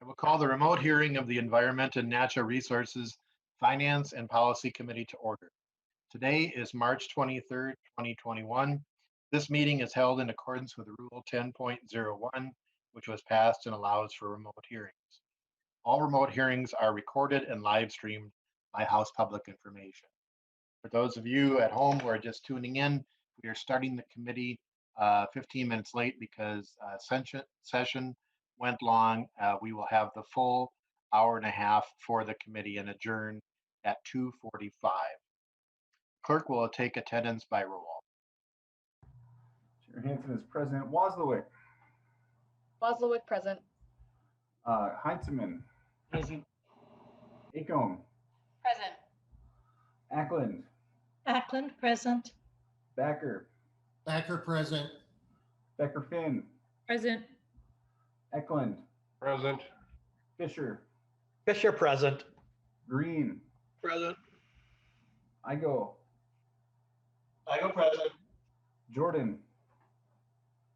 I will call the remote hearing of the Environment and Natural Resources Finance and Policy Committee to order. Today is March 23rd, 2021. This meeting is held in accordance with Rule 10.01, which was passed and allows for remote hearings. All remote hearings are recorded and live streamed by House Public Information. For those of you at home who are just tuning in, we are starting the committee 15 minutes late because session went long. We will have the full hour and a half for the committee and adjourn at 2:45. Clerk will take attendance by roll. Chair Hansen is present. Wozlowick. Wozlowick present. Heinzman. Present. Eklund. Present. Eklund. Eklund present. Backer. Backer present. Becker Finn. Present. Eklund. Present. Fisher. Fisher present. Green. Present. Igo. Igo present. Jordan.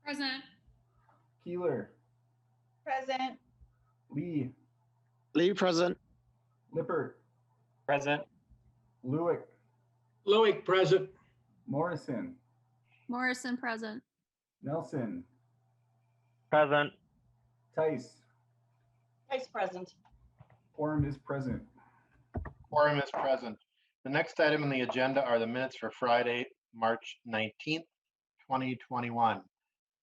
Present. Keeler. Present. Lee. Lee present. Lippert. Present. Lewick. Lewick present. Morrison. Morrison present. Nelson. Present. Tice. Vice present. Quorum is present. Quorum is present. The next item on the agenda are the minutes for Friday, March 19th, 2021.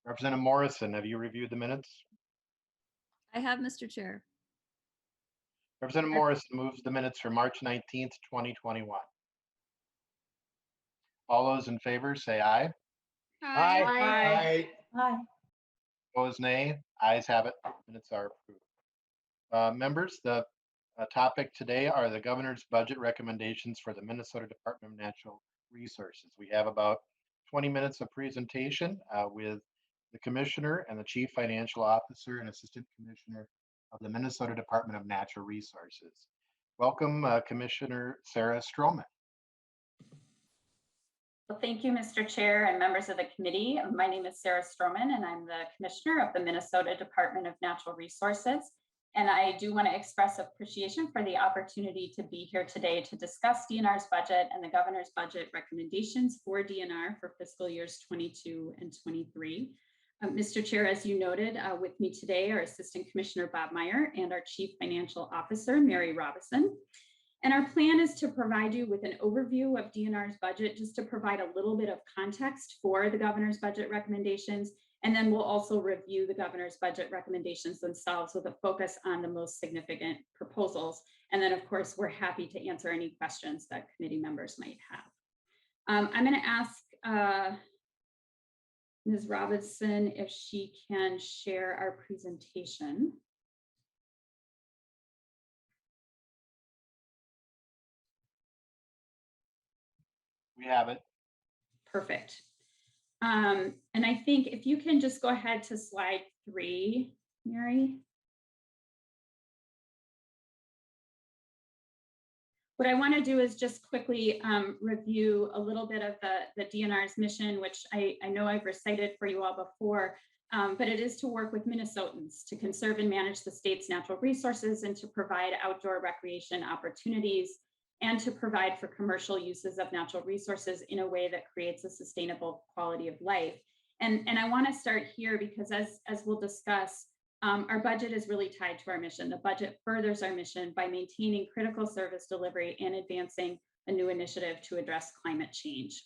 Representative Morrison, have you reviewed the minutes? I have, Mr. Chair. Representative Morrison moves the minutes for March 19th, 2021. All those in favor say aye. Aye. Aye. Aye. Opposed, nay. Ayes have it. Minutes are approved. Members, the topic today are the governor's budget recommendations for the Minnesota Department of Natural Resources. We have about 20 minutes of presentation with the commissioner and the chief financial officer and assistant commissioner of the Minnesota Department of Natural Resources. Welcome, Commissioner Sarah Stroman. Well, thank you, Mr. Chair and members of the committee. My name is Sarah Stroman, and I'm the Commissioner of the Minnesota Department of Natural Resources. And I do want to express appreciation for the opportunity to be here today to discuss DNR's budget and the governor's budget recommendations for DNR for fiscal years 22 and 23. Mr. Chair, as you noted, with me today are Assistant Commissioner Bob Meyer and our Chief Financial Officer, Mary Robison. And our plan is to provide you with an overview of DNR's budget, just to provide a little bit of context for the governor's budget recommendations. And then we'll also review the governor's budget recommendations themselves with a focus on the most significant proposals. And then, of course, we're happy to answer any questions that committee members might have. I'm going to ask Ms. Robinson if she can share our presentation. We have it. Perfect. And I think if you can just go ahead to slide 3, Mary. What I want to do is just quickly review a little bit of the DNR's mission, which I know I've recited for you all before, but it is to work with Minnesotans to conserve and manage the state's natural resources and to provide outdoor recreation opportunities and to provide for commercial uses of natural resources in a way that creates a sustainable quality of life. And I want to start here because as we'll discuss, our budget is really tied to our mission. The budget furthers our mission by maintaining critical service delivery and advancing a new initiative to address climate change.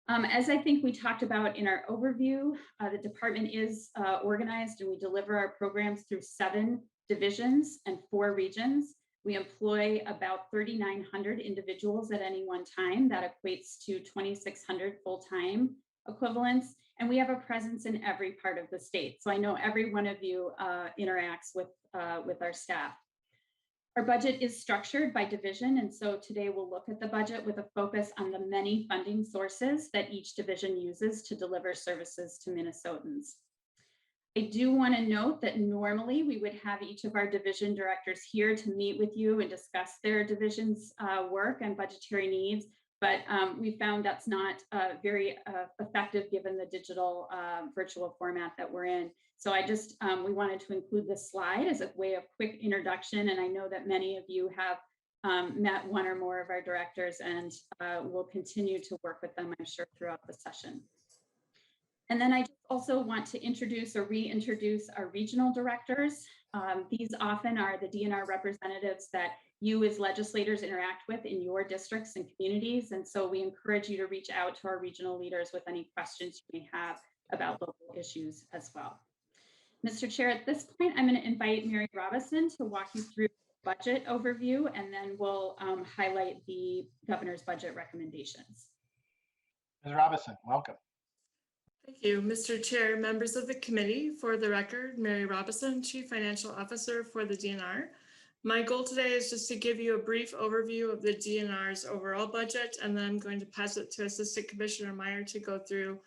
As I think we talked about in our overview, the department is organized and we deliver our programs through 7 divisions and 4 regions. We employ about 3,900 individuals at any one time. That equates to 2,600 full-time equivalents. And we have a presence in every part of the state. So I know every one of you interacts with our staff. Our budget is structured by division. And so today we'll look at the budget with a focus on the many funding sources that each division uses to deliver services to Minnesotans. I do want to note that normally we would have each of our division directors here to meet with you and discuss their division's work and budgetary needs, but we found that's not very effective given the digital virtual format that we're in. So we wanted to include this slide as a way of quick introduction. And I know that many of you have met one or more of our directors and will continue to work with them, I'm sure, throughout the session. And then I also want to introduce or reintroduce our regional directors. These often are the DNR representatives that you as legislators interact with in your districts and communities. And so we encourage you to reach out to our regional leaders with any questions you may have about local issues as well. Mr. Chair, at this point, I'm going to invite Mary Robison to walk you through the budget overview, and then we'll highlight the governor's budget recommendations. Ms. Robison, welcome. Thank you, Mr. Chair, members of the committee. For the record, Mary Robison, Chief Financial Officer for the DNR. My goal today is just to give you a brief overview of the DNR's overall budget, and then I'm going to pass it to Assistant Commissioner Meyer to go through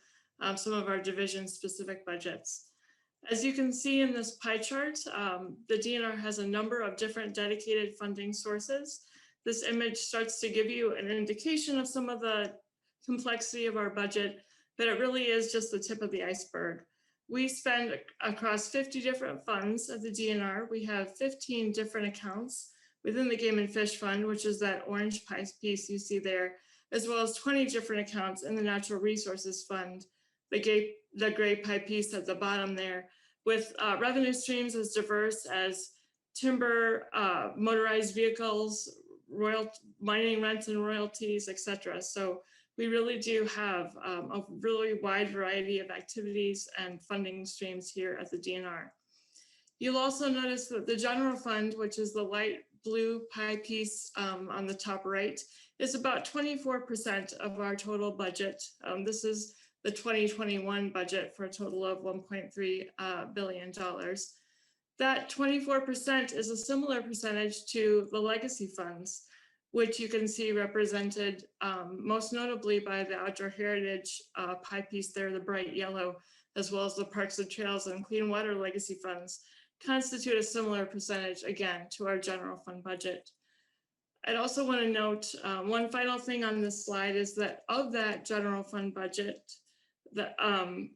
some of our division-specific budgets. As you can see in this pie chart, the DNR has a number of different dedicated funding sources. This image starts to give you an indication of some of the complexity of our budget, but it really is just the tip of the iceberg. We spend across 50 different funds at the DNR. We have 15 different accounts within the Game and Fish Fund, which is that orange pie piece you see there, as well as 20 different accounts in the Natural Resources Fund, the gray pie piece at the bottom there, with revenue streams as diverse as timber, motorized vehicles, mining rents and royalties, etc. So we really do have a really wide variety of activities and funding streams here at the DNR. You'll also notice that the general fund, which is the light blue pie piece on the top right, is about 24% of our total budget. This is the 2021 budget for a total of $1.3 billion. That 24% is a similar percentage to the legacy funds, which you can see represented most notably by the outdoor heritage pie piece there, the bright yellow, as well as the parks and trails and clean water legacy funds, constitute a similar percentage, again, to our general fund budget. I'd also want to note one final thing on this slide is that of that general fund budget, that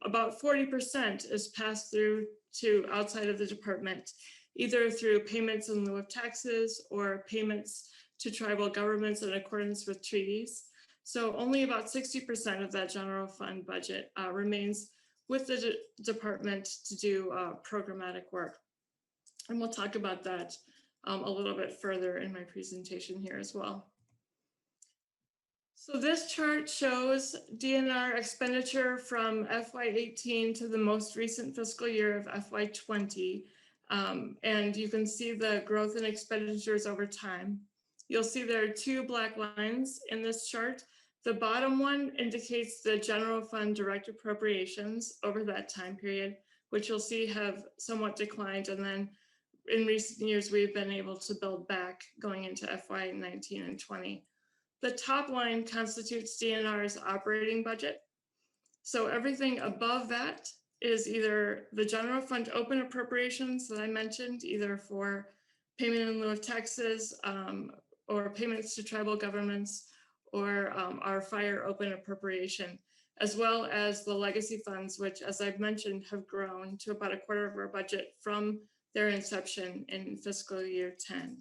about 40% is passed through to outside of the department, either through payments in lieu of taxes or payments to tribal governments in accordance with treaties. So only about 60% of that general fund budget remains with the department to do programmatic work. And we'll talk about that a little bit further in my presentation here as well. So this chart shows DNR expenditure from FY18 to the most recent fiscal year of FY20. And you can see the growth in expenditures over time. You'll see there are two black lines in this chart. The bottom one indicates the general fund direct appropriations over that time period, which you'll see have somewhat declined. And then in recent years, we've been able to build back going into FY19 and 20. The top line constitutes DNR's operating budget. So everything above that is either the general fund open appropriations that I mentioned, either for payment in lieu of taxes or payments to tribal governments, or our fire open appropriation, as well as the legacy funds, which, as I've mentioned, have grown to about a quarter of our budget from their inception in fiscal year 10.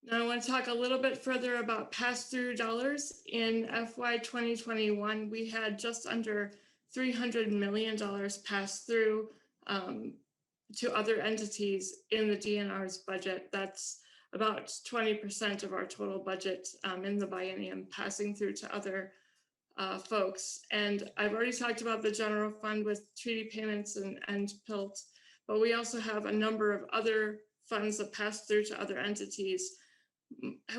Now I want to talk a little bit further about pass-through dollars. In FY 2021, we had just under $300 million passed through to other entities in the DNR's budget. That's about 20% of our total budget in the biennium passing through to other folks. And I've already talked about the general fund with treaty payments and PILT, but we also have a number of other funds that pass through to other entities,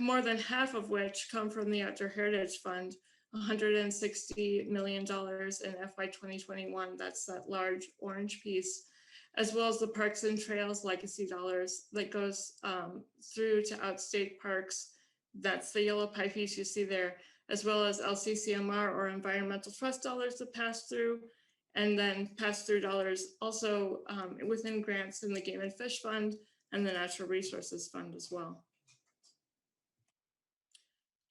more than half of which come from the Outdoor Heritage Fund, $160 million in FY 2021. That's that large orange piece, as well as the Parks and Trails legacy dollars that goes through to outstate parks. That's the yellow pie piece you see there, as well as LCCMR or environmental trust dollars that pass through, and then pass through dollars also within grants in the Game and Fish Fund and the Natural Resources Fund as well.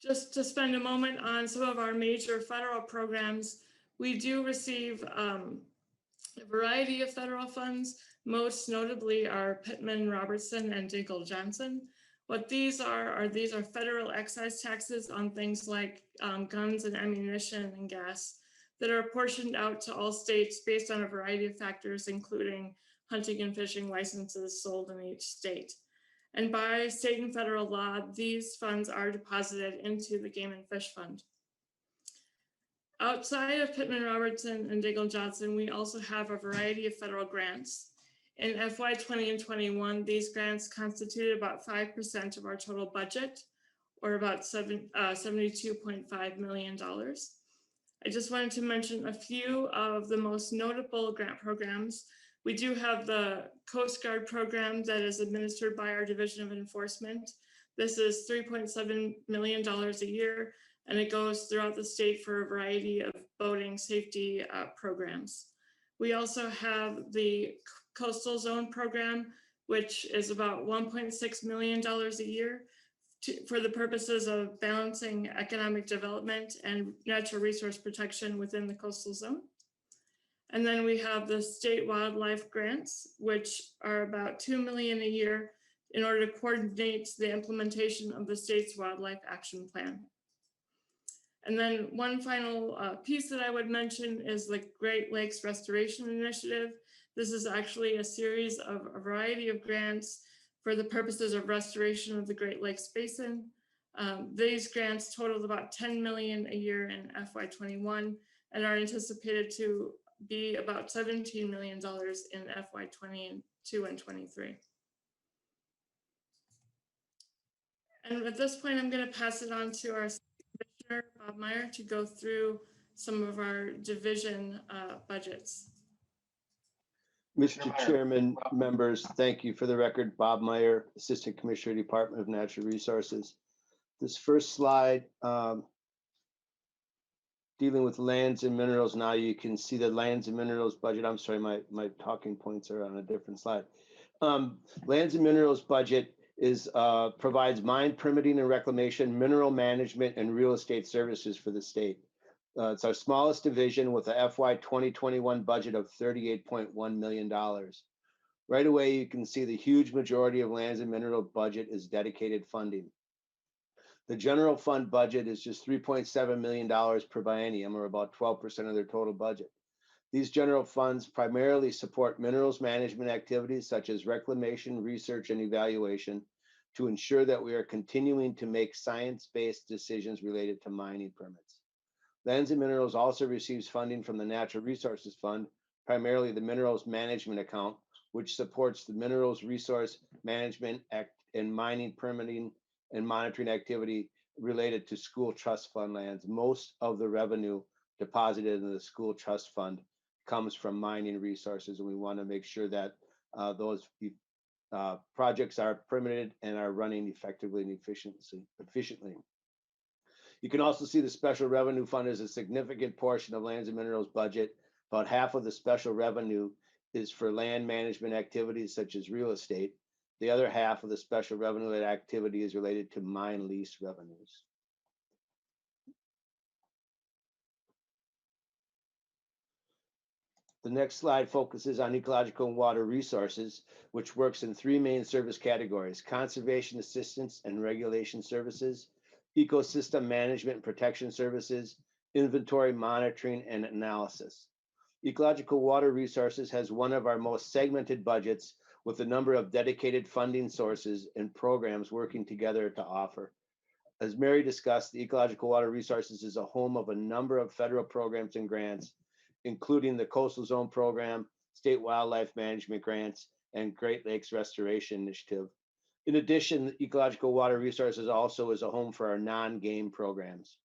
Just to spend a moment on some of our major federal programs, we do receive a variety of federal funds, most notably are Pittman Robertson and Dinkle Johnson. What these are federal excise taxes on things like guns and ammunition and gas that are apportioned out to all states based on a variety of factors, including hunting and fishing licenses sold in each state. And by state and federal law, these funds are deposited into the Game and Fish Fund. Outside of Pittman Robertson and Diggle Johnson, we also have a variety of federal grants. In FY 20 and 21, these grants constituted about 5% of our total budget, or about $72.5 million. I just wanted to mention a few of the most notable grant programs. We do have the Coast Guard program that is administered by our Division of Enforcement. This is $3.7 million a year, and it goes throughout the state for a variety of boating safety programs. We also have the Coastal Zone program, which is about $1.6 million a year for the purposes of balancing economic development and natural resource protection within the coastal zone. And then we have the state wildlife grants, which are about $2 million a year in order to coordinate the implementation of the state's wildlife action plan. And then one final piece that I would mention is the Great Lakes Restoration Initiative. This is actually a series of a variety of grants for the purposes of restoration of the Great Lakes Basin. These grants totaled about $10 million a year in FY 21 and are anticipated to be about $17 million in FY 22 and 23. And at this point, I'm going to pass it on to our Commissioner, Bob Meyer, to go through some of our division budgets. Commissioner Mr. Meyer. Chairman, members, thank you. For the record, Bob Meyer, Assistant Commissioner, Department of Natural Resources. This first slide, dealing with lands and minerals. Now you can see the lands and minerals budget. I'm sorry, my talking points are on a different slide. Lands and minerals budget is provides mine permitting and reclamation, mineral management, and real estate services for the state. It's our smallest division with a FY 2021 budget of $38.1 million. Right away, you can see the huge majority of lands and mineral budget is dedicated funding. The general fund budget is just $3.7 million per biennium, or about 12% of their total budget. These general funds primarily support minerals management activities such as reclamation, research, and evaluation to ensure that we are continuing to make science-based decisions related to mining permits. Lands and Minerals also receives funding from the Natural Resources Fund, primarily the Minerals Management Account, which supports the minerals resource management and mining permitting and monitoring activity related to school trust fund lands. Most of the revenue deposited in the school trust fund comes from mining resources, and we want to make sure that those projects are permitted and are running effectively and efficiently. You can also see the special revenue fund is a significant portion of Lands and Minerals budget. About half of the special revenue is for land management activities such as real estate. The other half of the special revenue activity is related to mine lease revenues. The next slide focuses on ecological and water resources, which works in three main service categories: conservation assistance and regulation services, ecosystem management and protection services, inventory monitoring and analysis. Ecological water resources has one of our most segmented budgets, with a number of dedicated funding sources and programs working together to offer. As Mary discussed, the Ecological Water Resources is a home of a number of federal programs and grants, including the Coastal Zone Program, State Wildlife Management Grants, and Great Lakes Restoration Initiative. In addition, Ecological Water Resources also is a home for our non-game programs.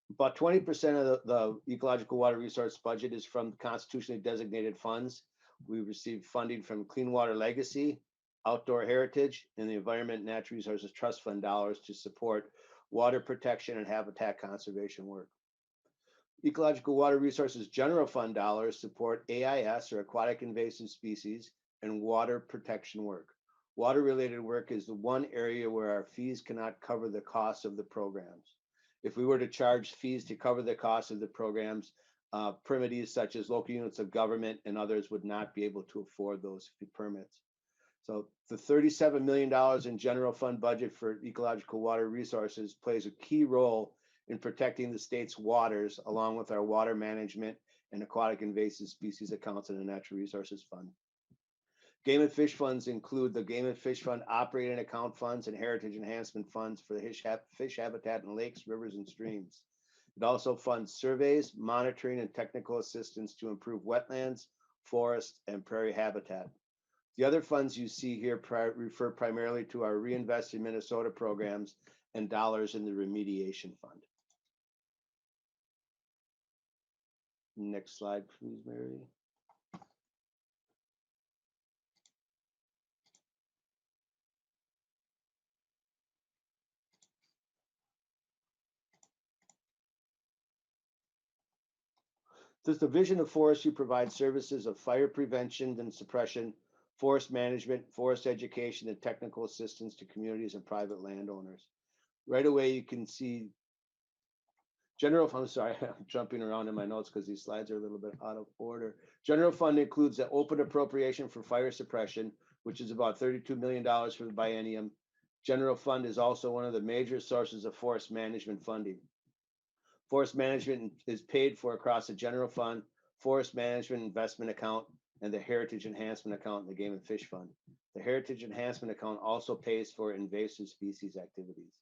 About 20% of the Ecological Water Resource budget is from constitutionally designated funds. We receive funding from Clean Water Legacy, Outdoor Heritage, and the Environment and Natural Resources Trust Fund dollars to support water protection and habitat conservation work. Ecological Water Resources General Fund dollars support AIS, or aquatic invasive species, and water protection work. Water-related work is the one area where our fees cannot cover the cost of the programs. If we were to charge fees to cover the cost of the programs, permittees such as local units of government and others would not be able to afford those permits. So the $37 million in general fund budget for ecological water resources plays a key role in protecting the state's waters, along with our water management and aquatic invasive species accounts in the Natural Resources Fund. Game and fish funds include the Game and Fish Fund operating account funds and heritage enhancement funds for the fish habitat in lakes, rivers, and streams. It also funds surveys, monitoring, and technical assistance to improve wetlands, forests, and prairie habitat. The other funds you see here refer primarily to our Reinvest in Minnesota programs and dollars in the remediation fund. Next slide, please, Mary. This division of forestry provides services of fire prevention and suppression, forest management, forest education, and technical assistance to communities and private landowners. Right away, you can see I'm sorry, I'm jumping around in my notes because these slides are a little bit out of order. General fund includes the open appropriation for fire suppression, which is about $32 million for the biennium. General fund is also one of the major sources of forest management funding. Forest management is paid for across the general fund, forest management investment account, and the heritage enhancement account in the Game and Fish Fund. The heritage enhancement account also pays for invasive species activities.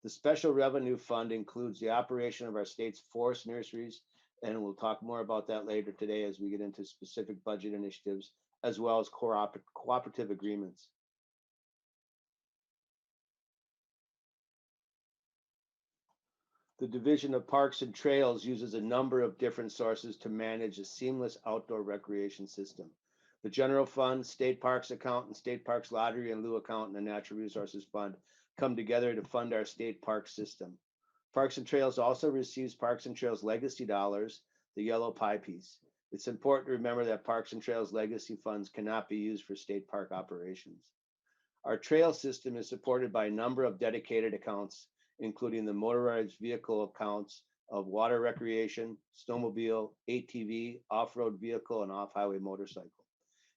The special revenue fund includes the operation of our state's forest nurseries, and we'll talk more about that later today as we get into specific budget initiatives, as well as cooperative agreements. The Division of Parks and Trails uses a number of different sources to manage a seamless outdoor recreation system. The General Fund, State Parks Account, and State Parks Lottery and Lieu Account, and the Natural Resources Fund come together to fund our state park system. Parks and Trails also receives Parks and Trails Legacy dollars, the yellow pie piece. It's important to remember that Parks and Trails Legacy funds cannot be used for state park operations. Our trail system is supported by a number of dedicated accounts, including the motorized vehicle accounts of water recreation, snowmobile, ATV, off-road vehicle, and off-highway motorcycle.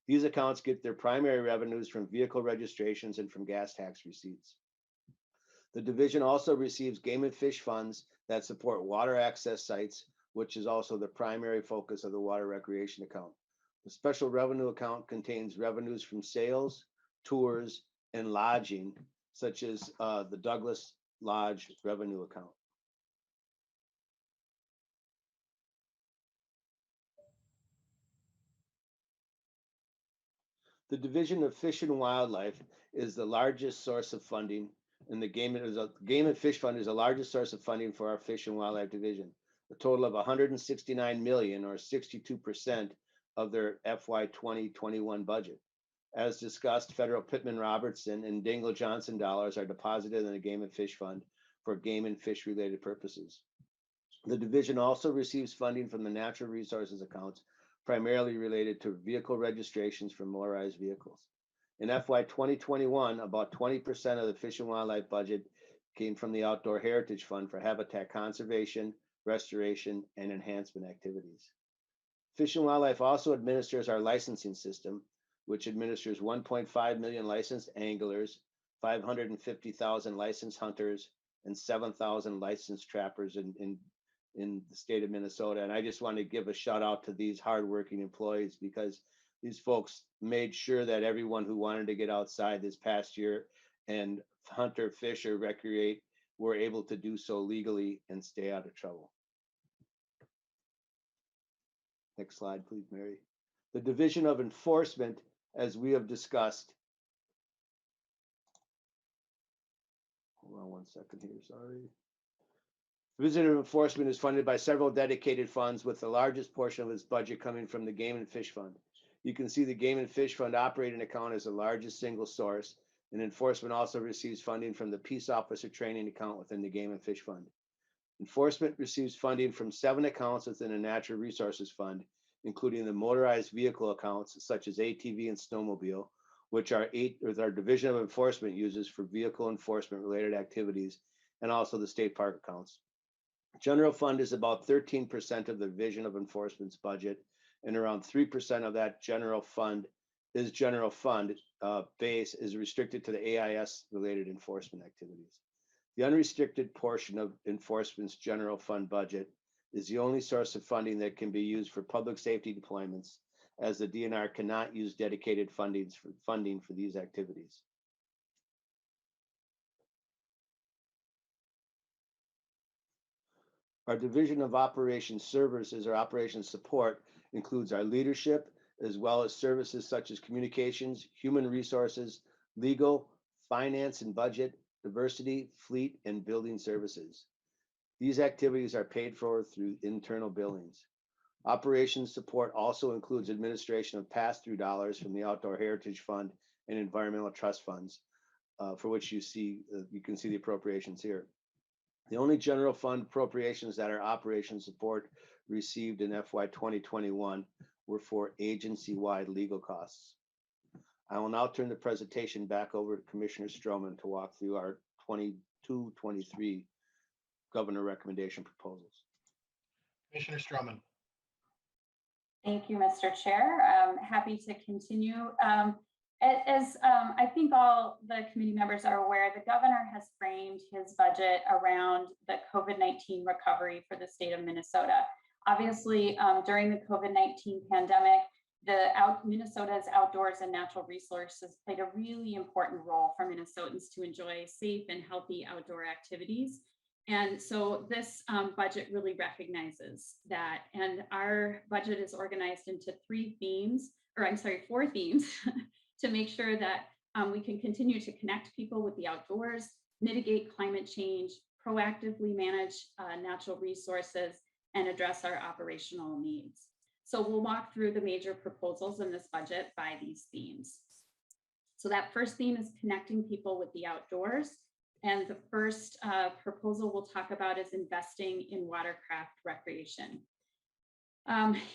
These accounts get their primary revenues from vehicle registrations and from gas tax receipts. The division also receives game and fish funds that support water access sites, which is also the primary focus of the water recreation account. The special revenue account contains revenues from sales, tours, and lodging, such as the Douglas Lodge revenue account. The Division of Fish and Wildlife is the largest source of funding, and the Game and Fish Fund is the largest source of funding for our Fish and Wildlife Division. A total of $169 million, or 62% of their FY 2021 budget. As discussed, federal Pittman Robertson and Dingle Johnson dollars are deposited in the Game and Fish Fund for game and fish related purposes. The division also receives funding from the natural resources accounts, primarily related to vehicle registrations for motorized vehicles. In FY 2021, about 20% of the Fish and Wildlife budget came from the Outdoor Heritage Fund for habitat conservation, restoration, and enhancement activities. Fish and Wildlife also administers our licensing system, which administers 1.5 million licensed anglers, 550,000 licensed hunters, and 7,000 licensed trappers in the state of Minnesota. And I just want to give a shout out to these hardworking employees, because these folks made sure that everyone who wanted to get outside this past year and hunt or fish or recreate were able to do so legally and stay out of trouble. Next slide, please, Mary. The Division of Enforcement, as we have discussed. Hold on one second here, sorry. Division of Enforcement is funded by several dedicated funds, with the largest portion of its budget coming from the Game and Fish Fund. You can see the Game and Fish Fund operating account is the largest single source, and enforcement also receives funding from the Peace Officer Training account within the Game and Fish Fund. Enforcement receives funding from 7 accounts within the Natural Resources Fund, including the motorized vehicle accounts such as ATV and snowmobile, which our Division of Enforcement uses for vehicle enforcement related activities, and also the state park accounts. General fund is about 13% of the Division of Enforcement's budget, and around 3% of that general fund base is restricted to the AIS related enforcement activities. The unrestricted portion of enforcement's general fund budget is the only source of funding that can be used for public safety deployments, as the DNR cannot use dedicated funding for these activities. Our Division of Operations Services or Operations Support includes our leadership, as well as services such as communications, human resources, legal, finance and budget, diversity, fleet, and building services. These activities are paid for through internal billings. Operations support also includes administration of pass-through dollars from the Outdoor Heritage Fund and Environmental Trust Funds, for which you can see the appropriations here. The only general fund appropriations that our operations support received in FY 2021 were for agency-wide legal costs. I will now turn the presentation back over to Commissioner Stroman to walk through our 22-23 governor recommendation proposals. Commissioner Stroman. Thank you, Mr. Chair. I'm happy to continue. As I think all the committee members are aware, the governor has framed his budget around the COVID-19 recovery for the state of Minnesota. Obviously, during the COVID-19 pandemic, Minnesota's outdoors and natural resources played a really important role for Minnesotans to enjoy safe and healthy outdoor activities. And so this budget really recognizes that. And our budget is organized into four themes to make sure that we can continue to connect people with the outdoors, mitigate climate change, proactively manage natural resources, and address our operational needs. So we'll walk through the major proposals in this budget by these themes. So that first theme is connecting people with the outdoors. And the first proposal we'll talk about is investing in watercraft recreation.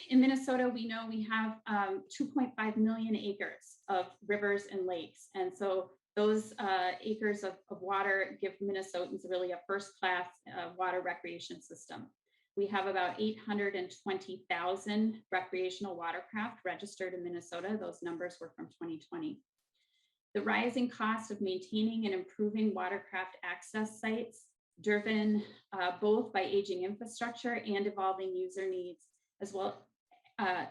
In Minnesota, we know we have 2.5 million acres of rivers and lakes. And so those acres of water give Minnesotans really a first-class water recreation system. We have about 820,000 recreational watercraft registered in Minnesota. Those numbers were from 2020. The rising cost of maintaining and improving watercraft access sites, driven both by aging infrastructure and evolving user needs, as well as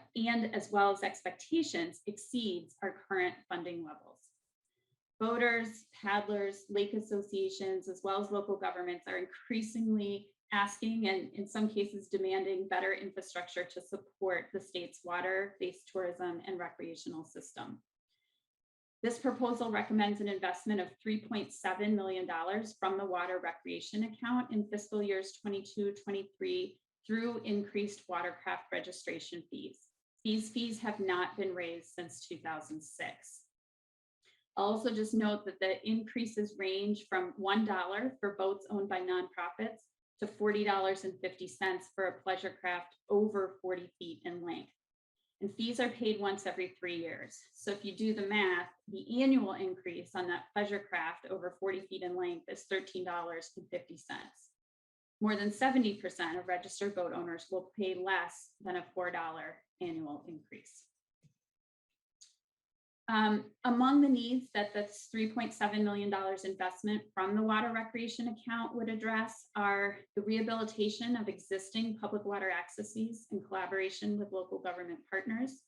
expectations, exceeds our current funding levels. Boaters, paddlers, lake associations, as well as local governments are increasingly asking and in some cases demanding better infrastructure to support the state's water-based tourism and recreational system. This proposal recommends an investment of $3.7 million from the water recreation account in fiscal years 22-23 through increased watercraft registration fees. These fees have not been raised since 2006. I'll also just note that the increases range from $1 for boats owned by nonprofits to $40.50 for a pleasure craft over 40 feet in length. And fees are paid once every 3 years. So if you do the math, the annual increase on that pleasure craft over 40 feet in length is $13.50. More than 70% of registered boat owners will pay less than a $4 annual increase. Among the needs that this $3.7 million investment from the water recreation account would address are the rehabilitation of existing public water accesses in collaboration with local government partners,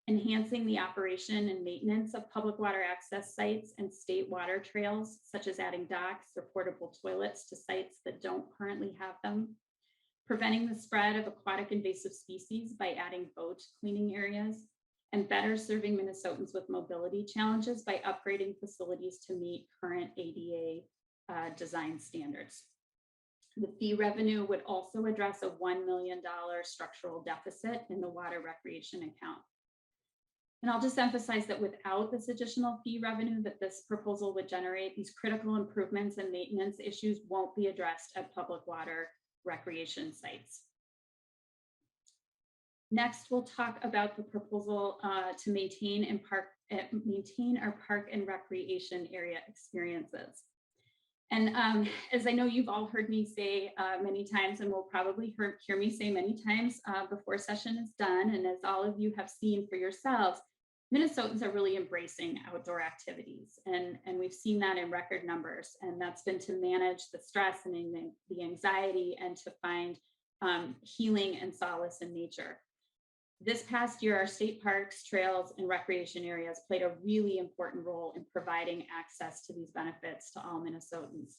enhancing the operation and maintenance of public water access sites and state water trails, such as adding docks or portable toilets to sites that don't currently have them, preventing the spread of aquatic invasive species by adding boat cleaning areas, and better serving Minnesotans with mobility challenges by upgrading facilities to meet current ADA design standards. The fee revenue would also address a $1 million structural deficit in the water recreation account. And I'll just emphasize that without this additional fee revenue that this proposal would generate, these critical improvements and maintenance issues won't be addressed at public water recreation sites. Next, we'll talk about the proposal to maintain our park and recreation area experiences. And as I know you've all heard me say many times, and will probably hear me say many times before session is done, and as all of you have seen for yourselves, Minnesotans are really embracing outdoor activities, and we've seen that in record numbers, and that's been to manage the stress and the anxiety and to find healing and solace in nature. This past year, our state parks, trails, and recreation areas played a really important role in providing access to these benefits to all Minnesotans.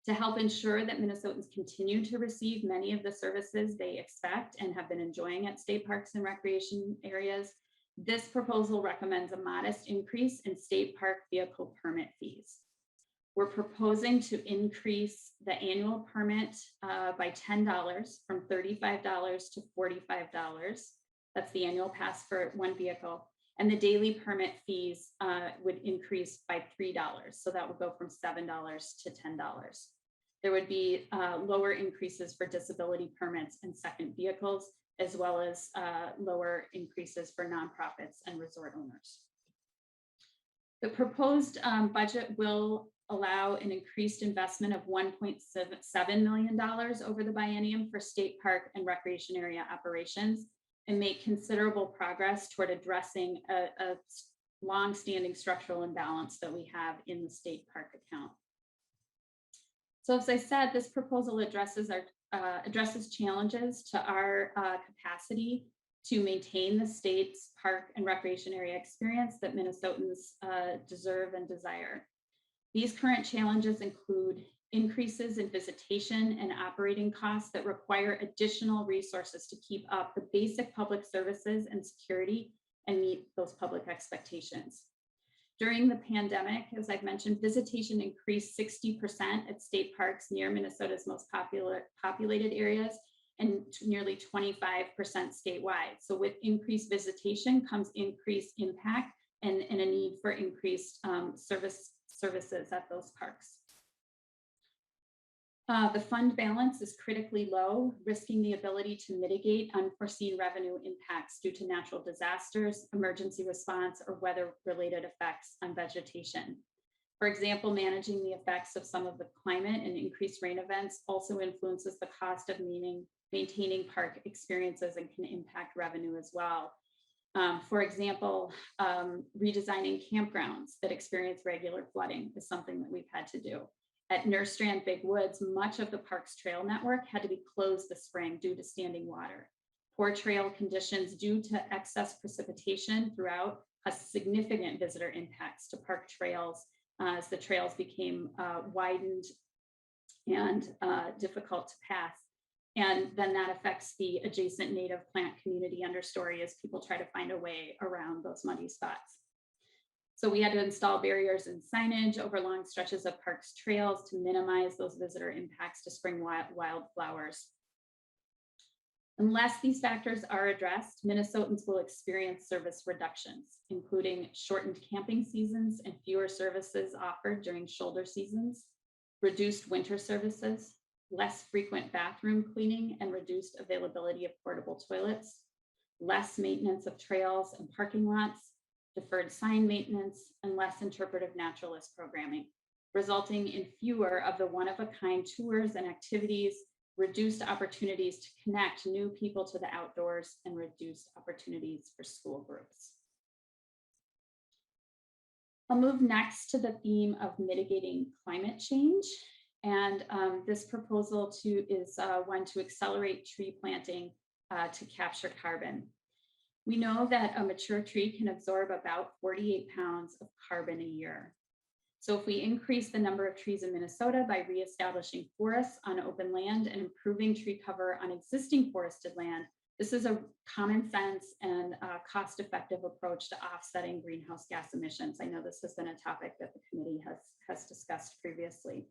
To help ensure that Minnesotans continue to receive many of the services they expect and have been enjoying at state parks and recreation areas, this proposal recommends a modest increase in state park vehicle permit fees. We're proposing to increase the annual permit by $10 from $35 to $45. That's the annual pass for one vehicle. And the daily permit fees would increase by $3. So that would go from $7 to $10. There would be lower increases for disability permits and second vehicles, as well as lower increases for nonprofits and resort owners. The proposed budget will allow an increased investment of $1.7 million over the biennium for state park and recreation area operations, and make considerable progress toward addressing a long-standing structural imbalance that we have in the state park account. So as I said, this proposal addresses challenges to our capacity to maintain the state's park and recreation area experience that Minnesotans deserve and desire. These current challenges include increases in visitation and operating costs that require additional resources to keep up the basic public services and security and meet those public expectations. During the pandemic, as I've mentioned, visitation increased 60% at state parks near Minnesota's most populated areas and nearly 25% statewide. So with increased visitation comes increased impact and a need for increased services at those parks. The fund balance is critically low, risking the ability to mitigate unforeseen revenue impacts due to natural disasters, emergency response, or weather-related effects on vegetation. For example, managing the effects of some of the climate and increased rain events also influences the cost of maintaining park experiences and can impact revenue as well. For example, redesigning campgrounds that experience regular flooding is something that we've had to do. At Nurstrand Big Woods, much of the park's trail network had to be closed this spring due to standing water. Poor trail conditions due to excess precipitation throughout has significant visitor impacts to park trails as the trails became widened and difficult to pass. And then that affects the adjacent native plant community understory as people try to find a way around those muddy spots. So we had to install barriers and signage over long stretches of parks trails to minimize those visitor impacts to spring wildflowers. Unless these factors are addressed, Minnesotans will experience service reductions, including shortened camping seasons and fewer services offered during shoulder seasons, reduced winter services, less frequent bathroom cleaning and reduced availability of portable toilets, less maintenance of trails and parking lots, deferred sign maintenance, and less interpretive naturalist programming, resulting in fewer of the one-of-a-kind tours and activities, reduced opportunities to connect new people to the outdoors, and reduced opportunities for school groups. I'll move next to the theme of mitigating climate change. And this proposal is one to accelerate tree planting to capture carbon. We know that a mature tree can absorb about 48 pounds of carbon a year. So if we increase the number of trees in Minnesota by reestablishing forests on open land and improving tree cover on existing forested land, this is a common sense and cost-effective approach to offsetting greenhouse gas emissions. I know this has been a topic that the committee has discussed previously.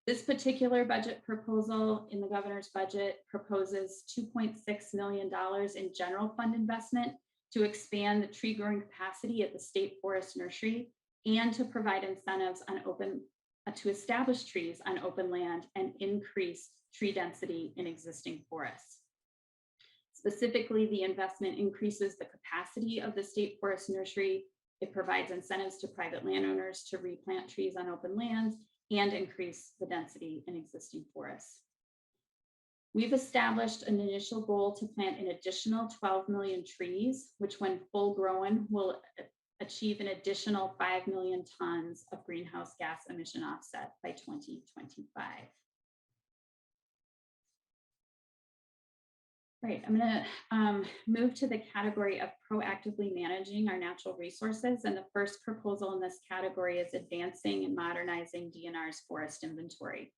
This particular budget proposal in the governor's budget proposes $2.6 million in general fund investment to expand the tree growing capacity at the state forest nursery and to provide incentives on to establish trees on open land and increase tree density in existing forests. Specifically, the investment increases the capacity of the state forest nursery. It provides incentives to private landowners to replant trees on open lands, and increase the density in existing forests. We've established an initial goal to plant an additional 12 million trees, which when full grown will achieve an additional 5 million tons of greenhouse gas emission offset by 2025. Right, I'm gonna move to the category of proactively managing our natural resources. And the first proposal in this category is advancing and modernizing DNR's forest inventory.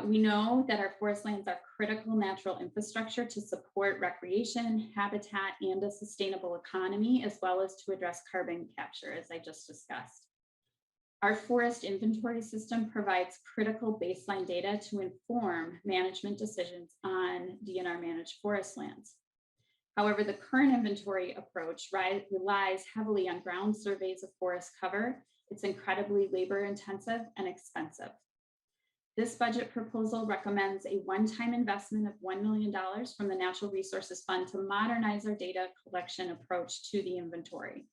We know that our forest lands are critical natural infrastructure to support recreation, habitat, and a sustainable economy, as well as to address carbon capture, as I just discussed. Our forest inventory system provides critical baseline data to inform management decisions on DNR managed forest lands. However, the current inventory approach relies heavily on ground surveys of forest cover. It's incredibly labor intensive and expensive. This budget proposal recommends a one-time investment of $1 million from the Natural Resources Fund to modernize our data collection approach to the inventory.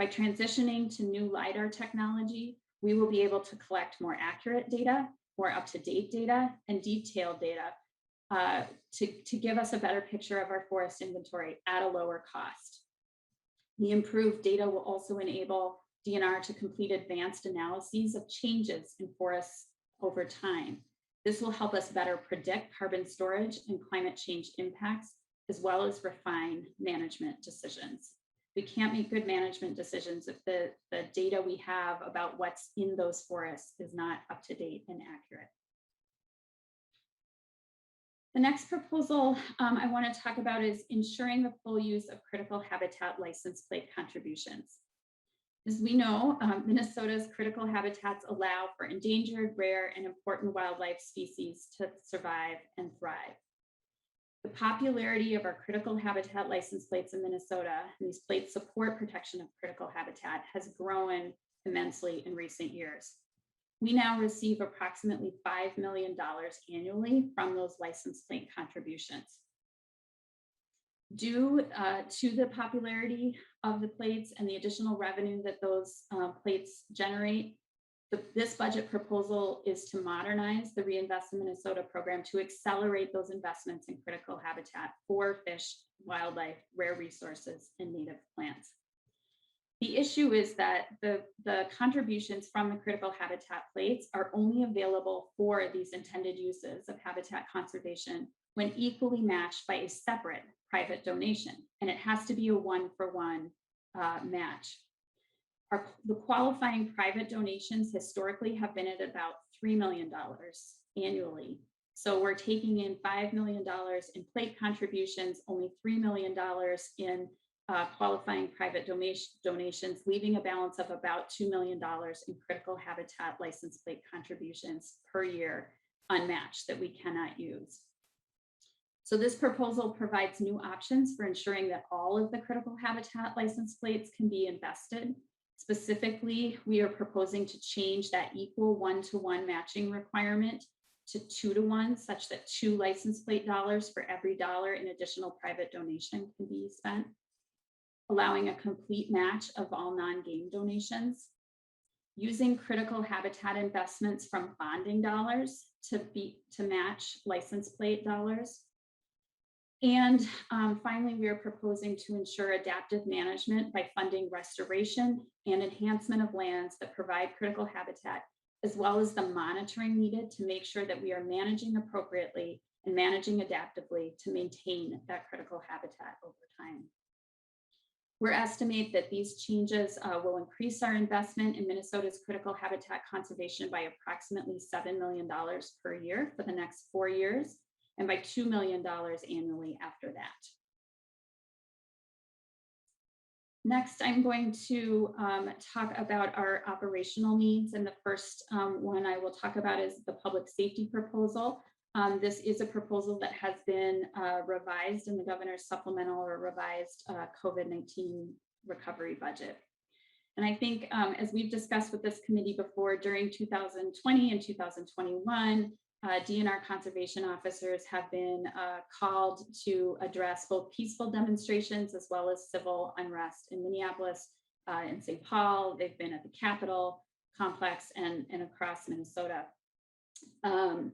By transitioning to new LiDAR technology, we will be able to collect more accurate data, more up-to-date data, and detailed data to give us a better picture of our forest inventory at a lower cost. The improved data will also enable DNR to complete advanced analyses of changes in forests over time. This will help us better predict carbon storage and climate change impacts, as well as refine management decisions. We can't make good management decisions if the data we have about what's in those forests is not up to date and accurate. The next proposal I want to talk about is ensuring the full use of critical habitat license plate contributions. As we know, Minnesota's critical habitats allow for endangered, rare, and important wildlife species to survive and thrive. The popularity of our critical habitat license plates in Minnesota, and these plates support protection of critical habitat, has grown immensely in recent years. We now receive approximately $5 million annually from those license plate contributions. Due to the popularity of the plates and the additional revenue that those plates generate, this budget proposal is to modernize the Reinvest in Minnesota program to accelerate those investments in critical habitat for fish, wildlife, rare resources, and native plants. The issue is that the contributions from the critical habitat plates are only available for these intended uses of habitat conservation when equally matched by a separate private donation, and it has to be a one-for-one match. The qualifying private donations historically have been at about $3 million annually. So we're taking in $5 million in plate contributions, only $3 million in qualifying private donations, leaving a balance of about $2 million in critical habitat license plate contributions per year unmatched that we cannot use. So this proposal provides new options for ensuring that all of the critical habitat license plates can be invested. Specifically, we are proposing to change that equal 1-to-1 matching requirement to 2-to-1, such that 2 license plate dollars for every dollar in additional private donation can be spent, allowing a complete match of all non-game donations, using critical habitat investments from bonding dollars to match license plate dollars. And finally, we are proposing to ensure adaptive management by funding restoration and enhancement of lands that provide critical habitat, as well as the monitoring needed to make sure that we are managing appropriately and managing adaptively to maintain that critical habitat over time. We estimate that these changes will increase our investment in Minnesota's critical habitat conservation by approximately $7 million per year for the next 4 years, and by $2 million annually after that. Next, I'm going to talk about our operational needs. And the first one I will talk about is the public safety proposal. This is a proposal that has been revised in the governor's supplemental or revised COVID-19 recovery budget. And I think as we've discussed with this committee before, during 2020 and 2021, DNR conservation officers have been called to address both peaceful demonstrations as well as civil unrest in Minneapolis, in St. Paul. They've been at the Capitol. complex and across Minnesota. And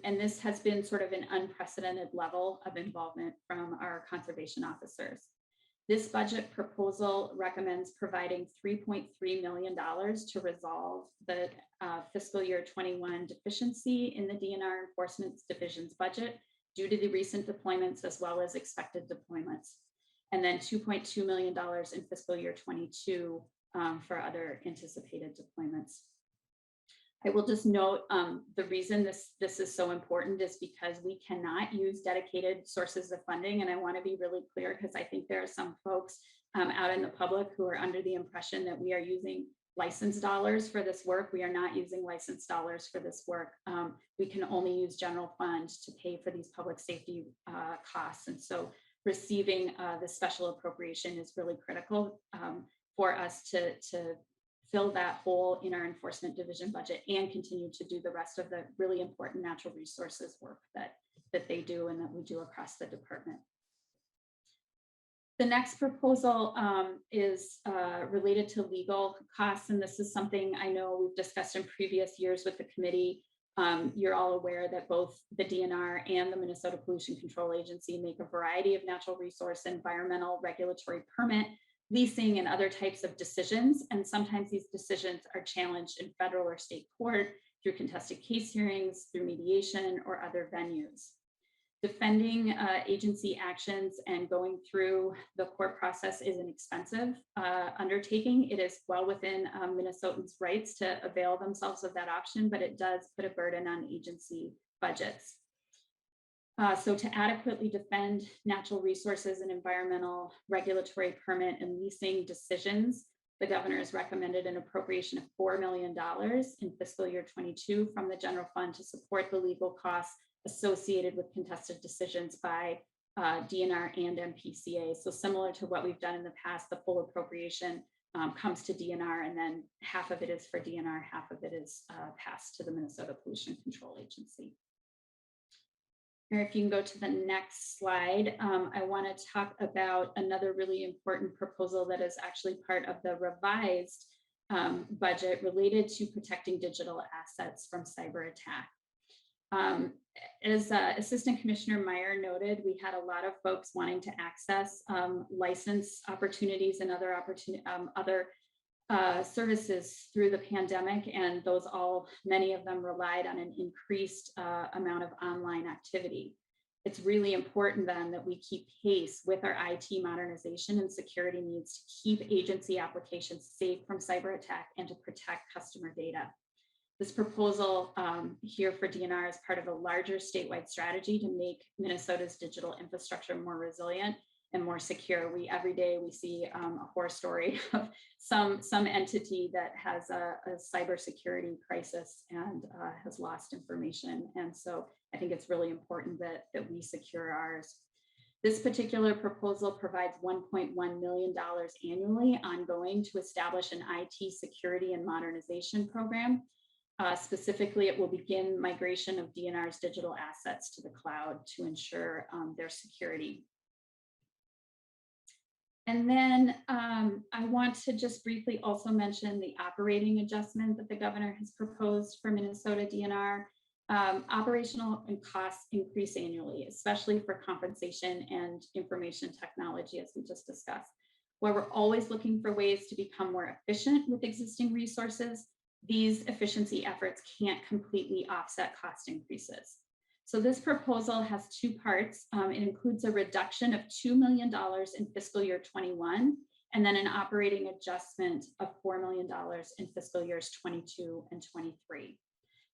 this has been sort of an unprecedented level of involvement from our conservation officers. This budget proposal recommends providing $3.3 million to resolve the fiscal year 21 deficiency in the DNR Enforcement Division's budget due to the recent deployments as well as expected deployments. And then $2.2 million in fiscal year 22 for other anticipated deployments. I will just note the reason this is so important is because we cannot use dedicated sources of funding. And I want to be really clear because I think there are some folks out in the public who are under the impression that we are using licensed dollars for this work. We are not using licensed dollars for this work. We can only use general fund to pay for these public safety costs. And so receiving the special appropriation is really critical for us to fill that hole in our enforcement division budget and continue to do the rest of the really important natural resources work that they do and that we do across the department. The next proposal is related to legal costs, and this is something I know we've discussed in previous years with the committee. You're all aware that both the DNR and the Minnesota Pollution Control Agency make a variety of natural resource, environmental, regulatory permit, leasing, and other types of decisions. And sometimes these decisions are challenged in federal or state court through contested case hearings, through mediation, or other venues. Defending agency actions and going through the court process is an expensive undertaking. It is well within Minnesotans' rights to avail themselves of that option, but it does put a burden on agency budgets. So to adequately defend natural resources and environmental, regulatory, permit, and leasing decisions, the governor has recommended an appropriation of $4 million in fiscal year 22 from the general fund to support the legal costs associated with contested decisions by DNR and MPCA. So similar to what we've done in the past, the full appropriation comes to DNR, and then half of it is for DNR, half of it is passed to the Minnesota Pollution Control Agency. If you can go to the next slide, I want to talk about another really important proposal that is actually part of the revised budget related to protecting digital assets from cyber attack. As Assistant Commissioner Meyer noted, we had a lot of folks wanting to access license opportunities and other services through the pandemic, and many of them relied on an increased amount of online activity. It's really important then that we keep pace with our IT modernization and security needs to keep agency applications safe from cyber attack and to protect customer data. This proposal here for DNR is part of a larger statewide strategy to make Minnesota's digital infrastructure more resilient and more secure. Every day we see a horror story of some entity that has a cybersecurity crisis and has lost information. And so I think it's really important that we secure ours. This particular proposal provides $1.1 million annually ongoing to establish an IT security and modernization program. Specifically, it will begin migration of DNR's digital assets to the cloud to ensure their security. And then I want to just briefly also mention the operating adjustment that the governor has proposed for Minnesota DNR. Operational and costs increase annually, especially for compensation and information technology, as we just discussed. While we're always looking for ways to become more efficient with existing resources, these efficiency efforts can't completely offset cost increases. So this proposal has two parts. It includes a reduction of $2 million in fiscal year 21, and then an operating adjustment of $4 million in fiscal years 22 and 23.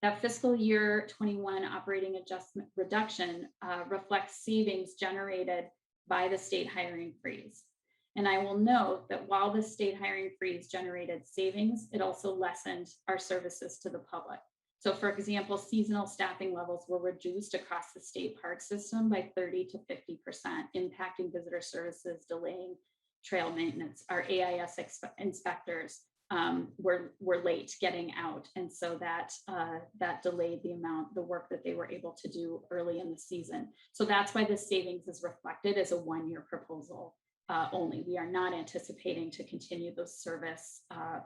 That fiscal year 21 operating adjustment reduction reflects savings generated by the state hiring freeze. And I will note that while the state hiring freeze generated savings, it also lessened our services to the public. So for example, seasonal staffing levels were reduced across the state park system by 30 to 50%, impacting visitor services, delaying trail maintenance. Our AIS inspectors were late getting out. And so that delayed the work that they were able to do early in the season. So that's why the savings is reflected as a one-year proposal. only. We are not anticipating to continue those service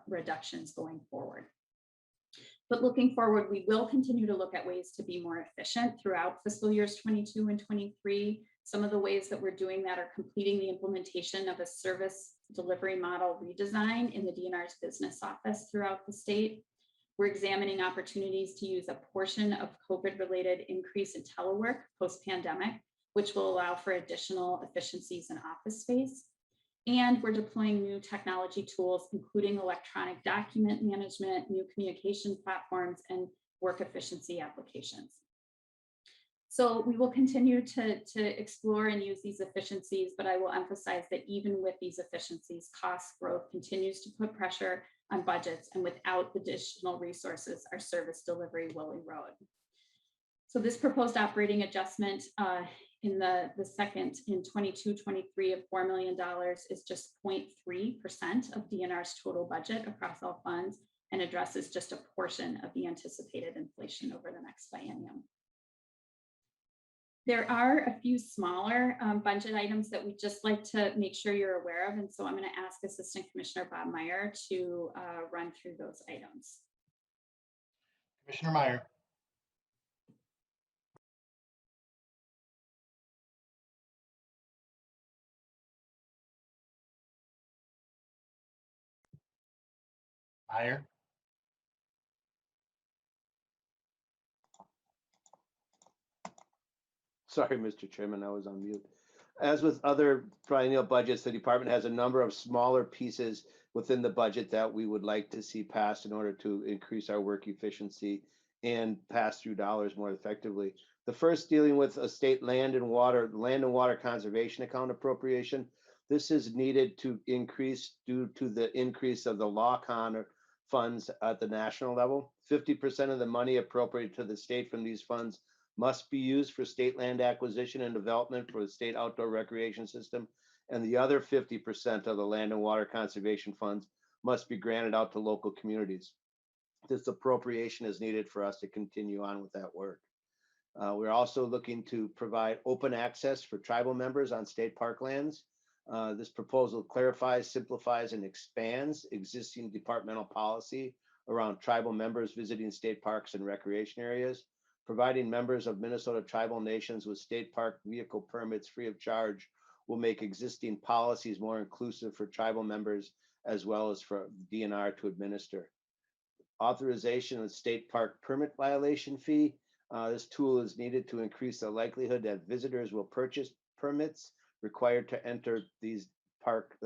reductions going forward. But looking forward, we will continue to look at ways to be more efficient throughout fiscal years 22 and 23. Some of the ways that we're doing that are completing the implementation of a service delivery model redesign in the DNR's business office throughout the state. We're examining opportunities to use a portion of COVID-related increase in telework post-pandemic, which will allow for additional efficiencies in office space. And we're deploying new technology tools, including electronic document management, new communication platforms, and work efficiency applications. So we will continue to explore and use these efficiencies, but I will emphasize that even with these efficiencies, cost growth continues to put pressure on budgets, and without additional resources, our service delivery will erode. So this proposed operating adjustment in the second in 22-23 of $4 million is just 0.3% of DNR's total budget across all funds and addresses just a portion of the anticipated inflation over the next biennium. There are a few smaller budget items that we'd just like to make sure you're aware of. And so I'm going to ask Assistant Commissioner Bob Meyer to run through those items. Commissioner Meyer. Meyer. Sorry, Mr. Chairman, I was on mute. As with other triennial budgets, the department has a number of smaller pieces within the budget that we would like to see passed in order to increase our work efficiency and pass through dollars more effectively. The first dealing with a state land and water conservation account appropriation. This is needed to increase due to the increase of the law-con funds at the national level. 50% of the money appropriated to the state from these funds must be used for state land acquisition and development for the state outdoor recreation system, and the other 50% of the land and water conservation funds must be granted out to local communities. This appropriation is needed for us to continue on with that work. We're also looking to provide open access for tribal members on state park lands. This proposal clarifies, simplifies, and expands existing departmental policy around tribal members visiting state parks and recreation areas, providing members of Minnesota tribal nations with state park vehicle permits free of charge will make existing policies more inclusive for tribal members as well as for DNR to administer. Authorization of state park permit violation fee. This tool is needed to increase the likelihood that visitors will purchase permits required to enter these park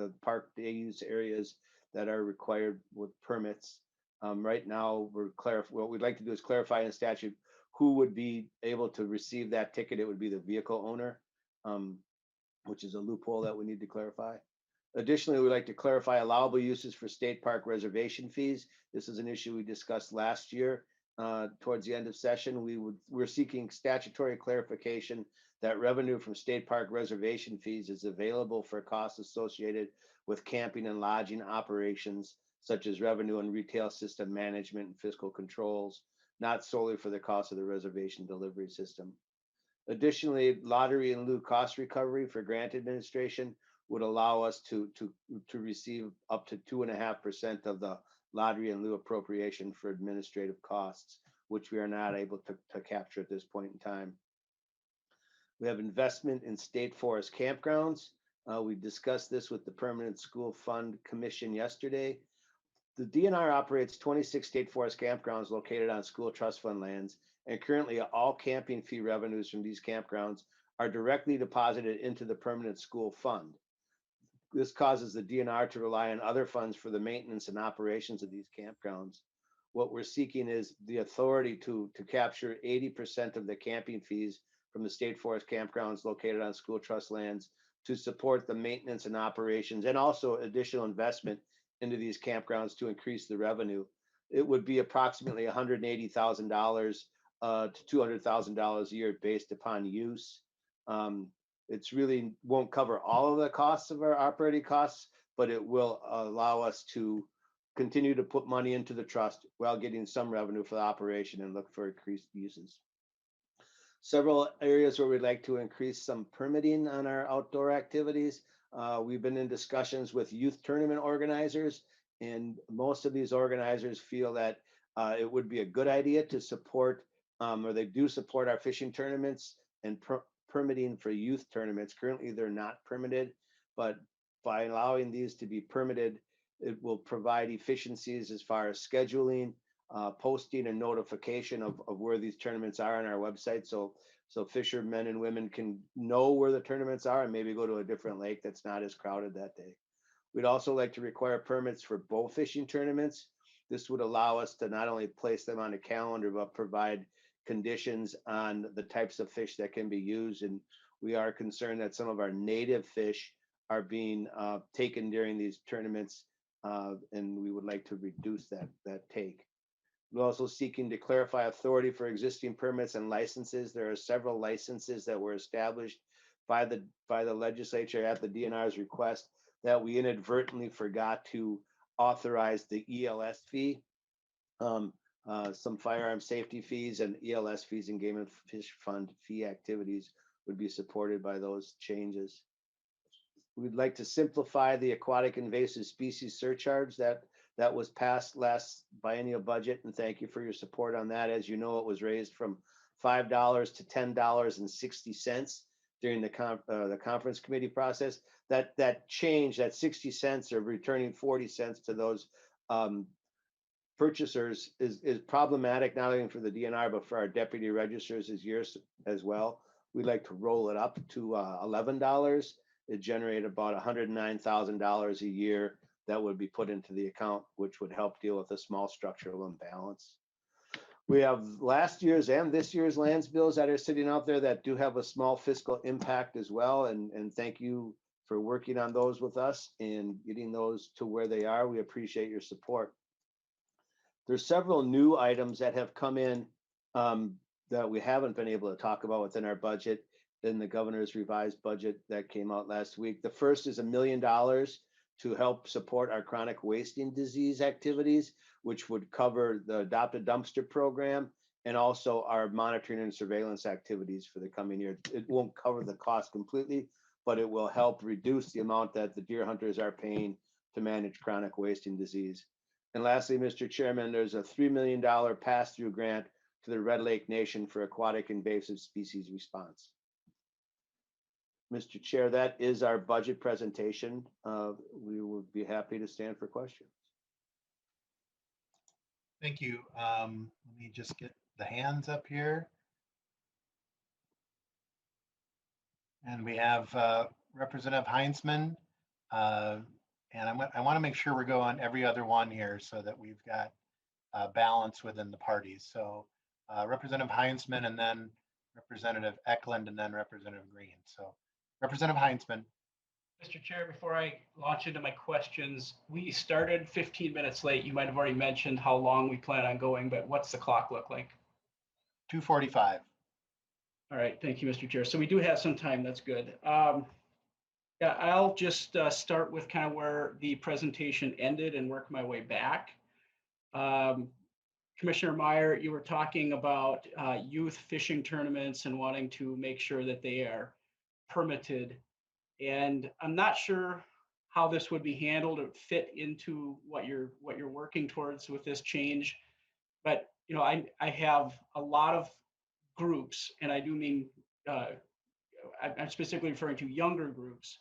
day use areas that are required with permits. Right now, what we'd like to do is clarify in statute who would be able to receive that ticket. It would be the vehicle owner, which is a loophole that we need to clarify. Additionally, we'd like to clarify allowable uses for state park reservation fees. This is an issue we discussed last year towards the end of session. We're seeking statutory clarification that revenue from state park reservation fees is available for costs associated with camping and lodging operations, such as revenue and retail system management and fiscal controls, not solely for the cost of the reservation delivery system. Additionally, lottery in lieu cost recovery for grant administration would allow us to receive up to 2.5% of the lottery in lieu appropriation for administrative costs, which we are not able to capture at this point in time. We have investment in state forest campgrounds. We discussed this with the Permanent School Fund Commission yesterday. The DNR operates 26 state forest campgrounds located on school trust fund lands, and currently all camping fee revenues from these campgrounds are directly deposited into the Permanent School Fund. This causes the DNR to rely on other funds for the maintenance and operations of these campgrounds. What we're seeking is the authority to capture 80% of the camping fees from the state forest campgrounds located on school trust lands to support the maintenance and operations, and also additional investment into these campgrounds to increase the revenue. It would be approximately $180,000 to $200,000 a year based upon use. It's really won't cover all of the costs of our operating costs, but it will allow us to continue to put money into the trust while getting some revenue for the operation and look for increased uses. Several areas where we'd like to increase some permitting on our outdoor activities. We've been in discussions with youth tournament organizers, and most of these organizers feel that it would be a good idea to support, or they do support our fishing tournaments and permitting for youth tournaments. Currently, they're not permitted, but by allowing these to be permitted, it will provide efficiencies as far as scheduling, posting and notification of where these tournaments are on our website. So fishermen and women can know where the tournaments are and maybe go to a different lake that's not as crowded that day. We'd also like to require permits for bow fishing tournaments. This would allow us to not only place them on a calendar, but provide conditions on the types of fish that can be used. And we are concerned that some of our native fish are being taken during these tournaments, and we would like to reduce that take. We're also seeking to clarify authority for existing permits and licenses. There are several licenses that were established by the legislature at the DNR's request that we inadvertently forgot to authorize the ELS fee. Some firearm safety fees and ELS fees and Game and Fish Fund fee activities would be supported by those changes. We'd like to simplify the aquatic invasive species surcharge that was passed last biennial budget, and thank you for your support on that. As you know, it was raised from $5 to $10.60 during the conference committee process. That change, that 60 cents or returning 40 cents to those purchasers is problematic, not only for the DNR, but for our deputy registers as well. We'd like to roll it up to $11. It generated about $109,000 a year that would be put into the account, which would help deal with a small structural imbalance. We have last year's and this year's lands bills that are sitting out there that do have a small fiscal impact as well. And thank you for working on those with us and getting those to where they are. We appreciate your support. There's several new items that have come in that we haven't been able to talk about within our budget in the governor's revised budget that came out last week. The first is $1 million to help support our chronic wasting disease activities, which would cover the Adopt a Dumpster program and also our monitoring and surveillance activities for the coming year. It won't cover the cost completely, but it will help reduce the amount that the deer hunters are paying to manage chronic wasting disease. And lastly, Mr. Chairman, there's a $3 million pass-through grant to the Red Lake Nation for aquatic invasive species response. Mr. Chair, that is our budget presentation. We would be happy to stand for questions. Thank you. Let me just get the hands up here. And we have Representative Heinzman. And I want to make sure we're going every other one here so that we've got balance within the parties. So Representative Heinzman, and then Representative Eklund, and then Representative Green. So Representative Heinzman. Mr. Chair, before I launch into my questions, we started 15 minutes late. You might have already mentioned how long we plan on going, but what's the clock look like? 2:45. All right, thank you, Mr. Chair. So we do have some time, that's good. Yeah, I'll just start with kind of where the presentation ended and work my way back. Commissioner Meyer, you were talking about youth fishing tournaments and wanting to make sure that they are permitted. And I'm not sure how this would be handled or fit into what you're working towards with this change. But you know, I have a lot of groups, and I do mean I'm specifically referring to younger groups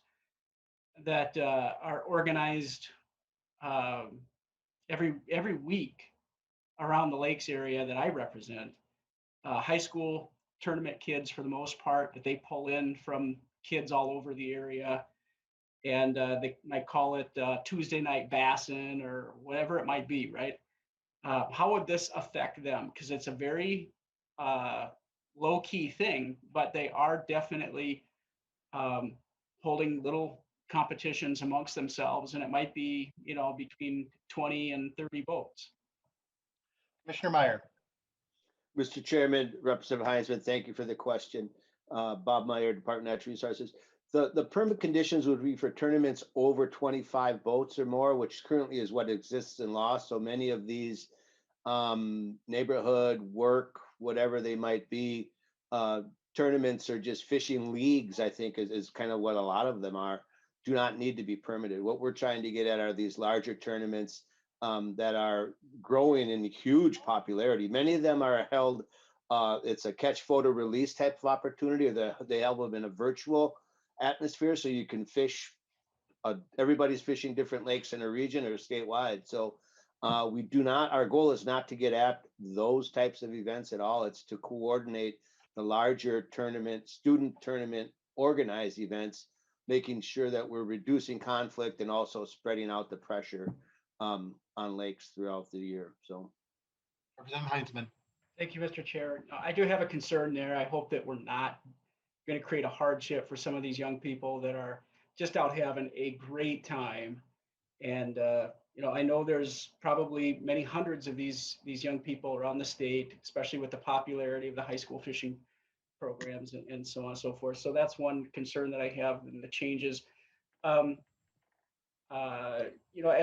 that are organized every week around the lakes area that I represent. High school tournament kids, for the most part, that they pull in from kids all over the area, and they might call it Tuesday night bassin or whatever it might be, right? How would this affect them? Because it's a very low-key thing, but they are definitely holding little competitions amongst themselves, and it might be, you know, between 20 and 30 boats. Commissioner Meyer. Mr. Chairman, Representative Heinzman, thank you for the question. Bob Meyer, Department of Natural Resources. The permit conditions would be for tournaments over 25 boats or more, which currently is what exists in law. So many of these neighborhood, work, whatever they might be, tournaments or just fishing leagues, I think is kind of what a lot of them are. do not need to be permitted. What we're trying to get at are these larger tournaments that are growing in huge popularity. Many of them are held, it's a catch photo release type of opportunity, or they held them in a virtual atmosphere, so you can fish, everybody's fishing different lakes in a region or statewide. So our goal is not to get at those types of events at all. It's to coordinate the larger tournament, student tournament organized events, making sure that we're reducing conflict and also spreading out the pressure on lakes throughout the year. So, Representative Heinzman. Thank you, Mr. Chair. I do have a concern there. I hope that we're not going to create a hardship for some of these young people that are just out having a great time. And I know there's probably many hundreds of these young people around the state, especially with the popularity of the high school fishing programs and so on and so forth. So that's one concern that I have in the changes. As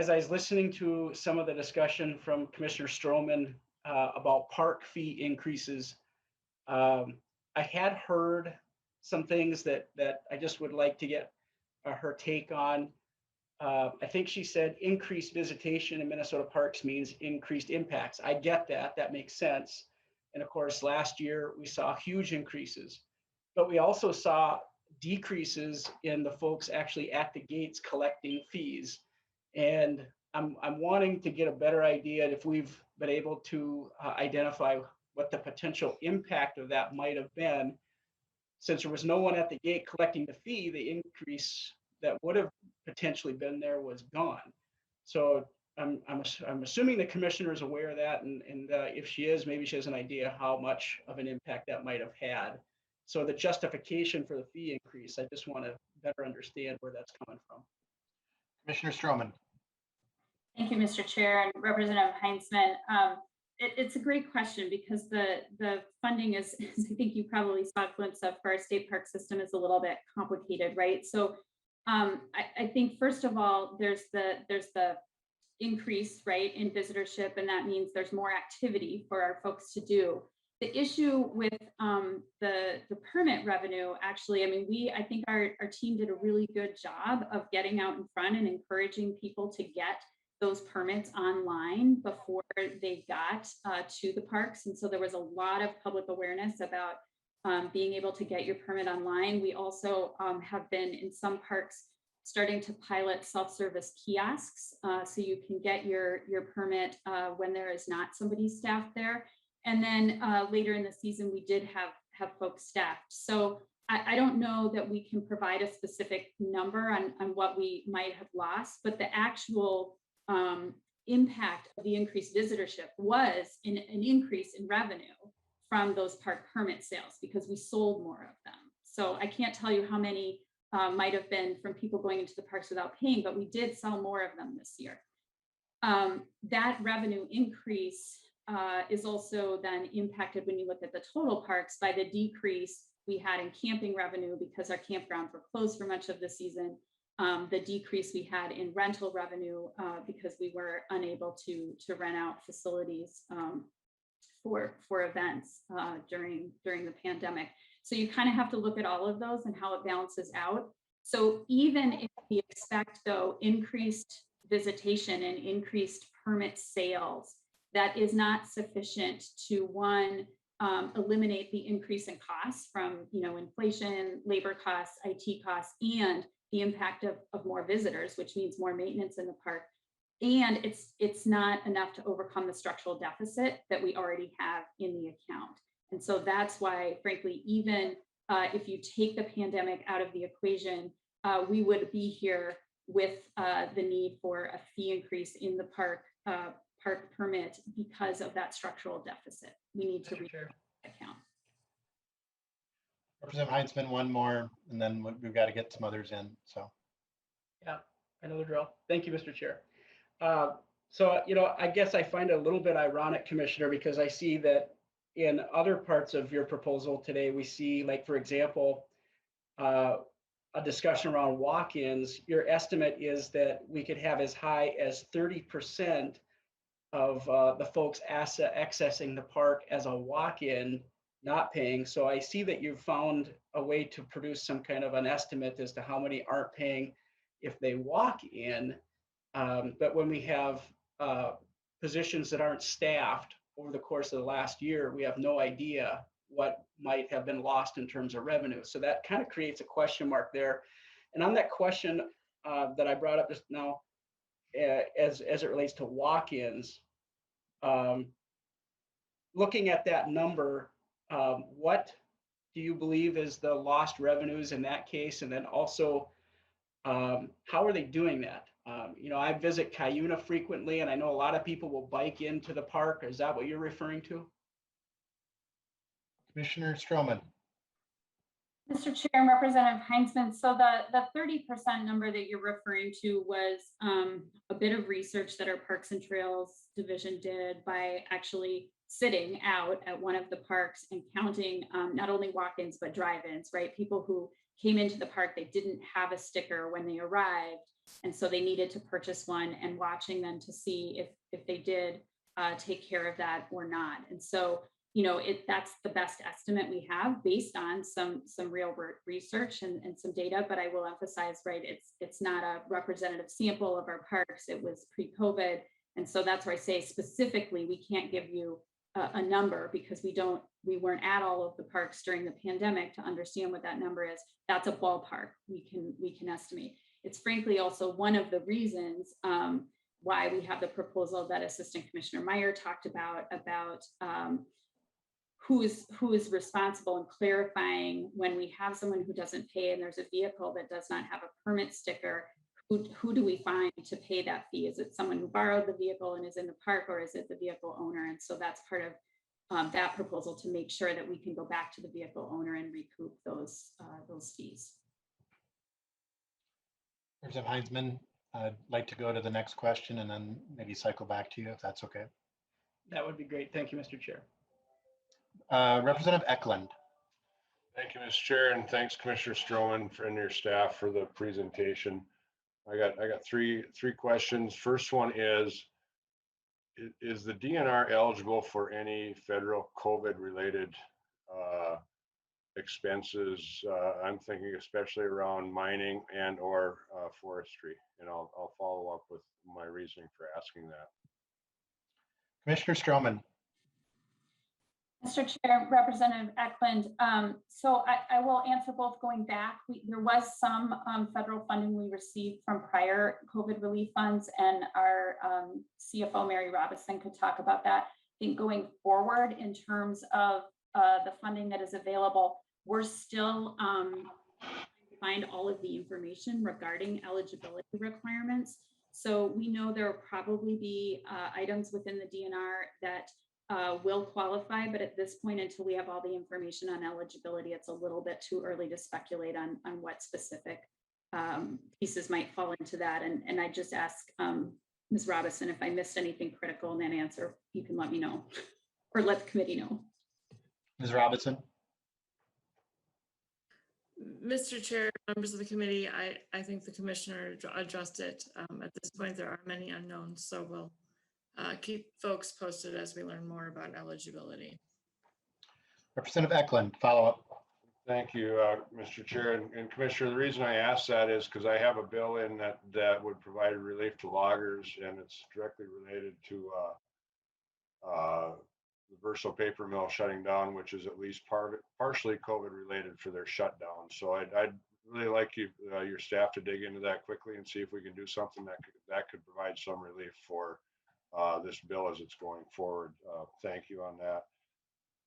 I was listening to some of the discussion from Commissioner Stroman about park fee increases, I had heard some things that I just would like to get her take on. I think she said increased visitation in Minnesota parks means increased impacts. I get that. That makes sense. And of course, last year we saw huge increases, but we also saw decreases in the folks actually at the gates collecting fees. And I'm wanting to get a better idea if we've been able to identify what the potential impact of that might have been. Since there was no one at the gate collecting the fee, the increase that would have potentially been there was gone. So I'm assuming the commissioner is aware of that, and if she is, maybe she has an idea how much of an impact that might have had. So the justification for the fee increase, I just want to better understand where that's coming from. Commissioner Stroman. Thank you, Mr. Chair and Representative Heinzman. It's a great question because the funding is, as I think you probably saw a glimpse of, for our state park system is a little bit complicated, right? So I think first of all, there's the increase, right, in visitorship, and that means there's more activity for our folks to do. The issue with the permit revenue, actually, I think our team did a really good job of getting out in front and encouraging people to get those permits online before they got to the parks. And so there was a lot of public awareness about being able to get your permit online. We also have been in some parks starting to pilot self-service kiosks, so you can get your permit when there is not somebody staffed there. And then later in the season, we did have folks staffed. So I don't know that we can provide a specific number on what we might have lost, but the actual impact of the increased visitorship was an increase in revenue from those park permit sales because we sold more of them. So I can't tell you how many might have been from people going into the parks without paying, but we did sell more of them this year. That revenue increase is also then impacted when you look at the total parks by the decrease we had in camping revenue because our campgrounds were closed for much of the season. The decrease we had in rental revenue because we were unable to rent out facilities for events during the pandemic. So you kind of have to look at all of those and how it balances out. So even if we expect, though, increased visitation and increased permit sales, that is not sufficient to, one, eliminate the increase in costs from inflation, labor costs, IT costs, and the impact of more visitors, which means more maintenance in the park. And it's not enough to overcome the structural deficit that we already have in the account. And so that's why, frankly, even if you take the pandemic out of the equation, we would be here with the need for a fee increase in the park permit because of that structural deficit. We need to reach that account. Representative Heinzman, one more, and then we've got to get some others in. So, yeah, I know the drill. Thank you, Mr. Chair. So, I guess I find it a little bit ironic, Commissioner, because I see that in other parts of your proposal today, we see, like, for example, a discussion around walk-ins. Your estimate is that we could have as high as 30% of the folks accessing the park as a walk-in not paying. So I see that you've found a way to produce some kind of an estimate as to how many aren't paying. if they walk in. But when we have positions that aren't staffed over the course of the last year, we have no idea what might have been lost in terms of revenue. So that kind of creates a question mark there. And on that question that I brought up just now, as it relates to walk-ins, looking at that number, what do you believe is the lost revenues in that case? And then also, how are they doing that? I visit Cuyuna frequently, and I know a lot of people will bike into the park. Is that what you're referring to? Commissioner Stroman. Mr. Chair and Representative Heinzman, so the 30% number that you're referring to was a bit of research that our Parks and Trails division did by actually sitting out at one of the parks and counting not only walk-ins but drive-ins, right? People who came into the park, they didn't have a sticker when they arrived, and so they needed to purchase one, and watching them to see if they did take care of that or not. And so that's the best estimate we have based on some real research and some data, but I will emphasize, right, it's not a representative sample of our parks. It was pre-COVID. And so that's where I say specifically, we can't give you a number because we weren't at all of the parks during the pandemic to understand what that number is. That's a ballpark we can estimate. It's frankly also one of the reasons why we have the proposal that Assistant Commissioner Meyer talked about who is responsible and clarifying when we have someone who doesn't pay and there's a vehicle that does not have a permit sticker, who do we find to pay that fee? Is it someone who borrowed the vehicle and is in the park, or is it the vehicle owner? And so that's part of that proposal to make sure that we can go back to the vehicle owner and recoup those fees. Representative Heinzman, I'd like to go to the next question and then maybe cycle back to you if that's okay. That would be great. Thank you, Mr. Chair. Representative Eklund. Thank you, Mr. Chair, and thanks, Commissioner Stroman and your staff for the presentation. I got three questions. First one is the DNR eligible for any federal COVID-related expenses? I'm thinking especially around mining and or forestry, and I'll follow up with my reasoning for asking that. Commissioner Stroman. Mr. Chair, Representative Eklund, so I will answer both going back. There was some federal funding we received from prior COVID relief funds, and our CFO, Mary Robison, could talk about that. I think going forward in terms of the funding that is available, we're still find all of the information regarding eligibility requirements. So we know there will probably be items within the DNR that will qualify, but at this point, until we have all the information on eligibility, it's a little bit too early to speculate on what specific pieces might fall into that. And I just ask Ms. Robison, if I missed anything critical in that answer, you can let me know or let the committee know. Ms. Robison. Mr. Chair, members of the committee, I think the commissioner addressed it. At this point, there are many unknowns, so we'll keep folks posted as we learn more about eligibility. Representative Eklund, follow up. Thank you, Mr. Chair and Commissioner. The reason I asked that is because I have a bill in that would provide relief to loggers, and it's directly related to the Verso paper mill shutting down, which is at least partially COVID related for their shutdown. So I'd really like your staff to dig into that quickly and see if we can do something that could provide some relief for this bill as it's going forward. Thank you on that.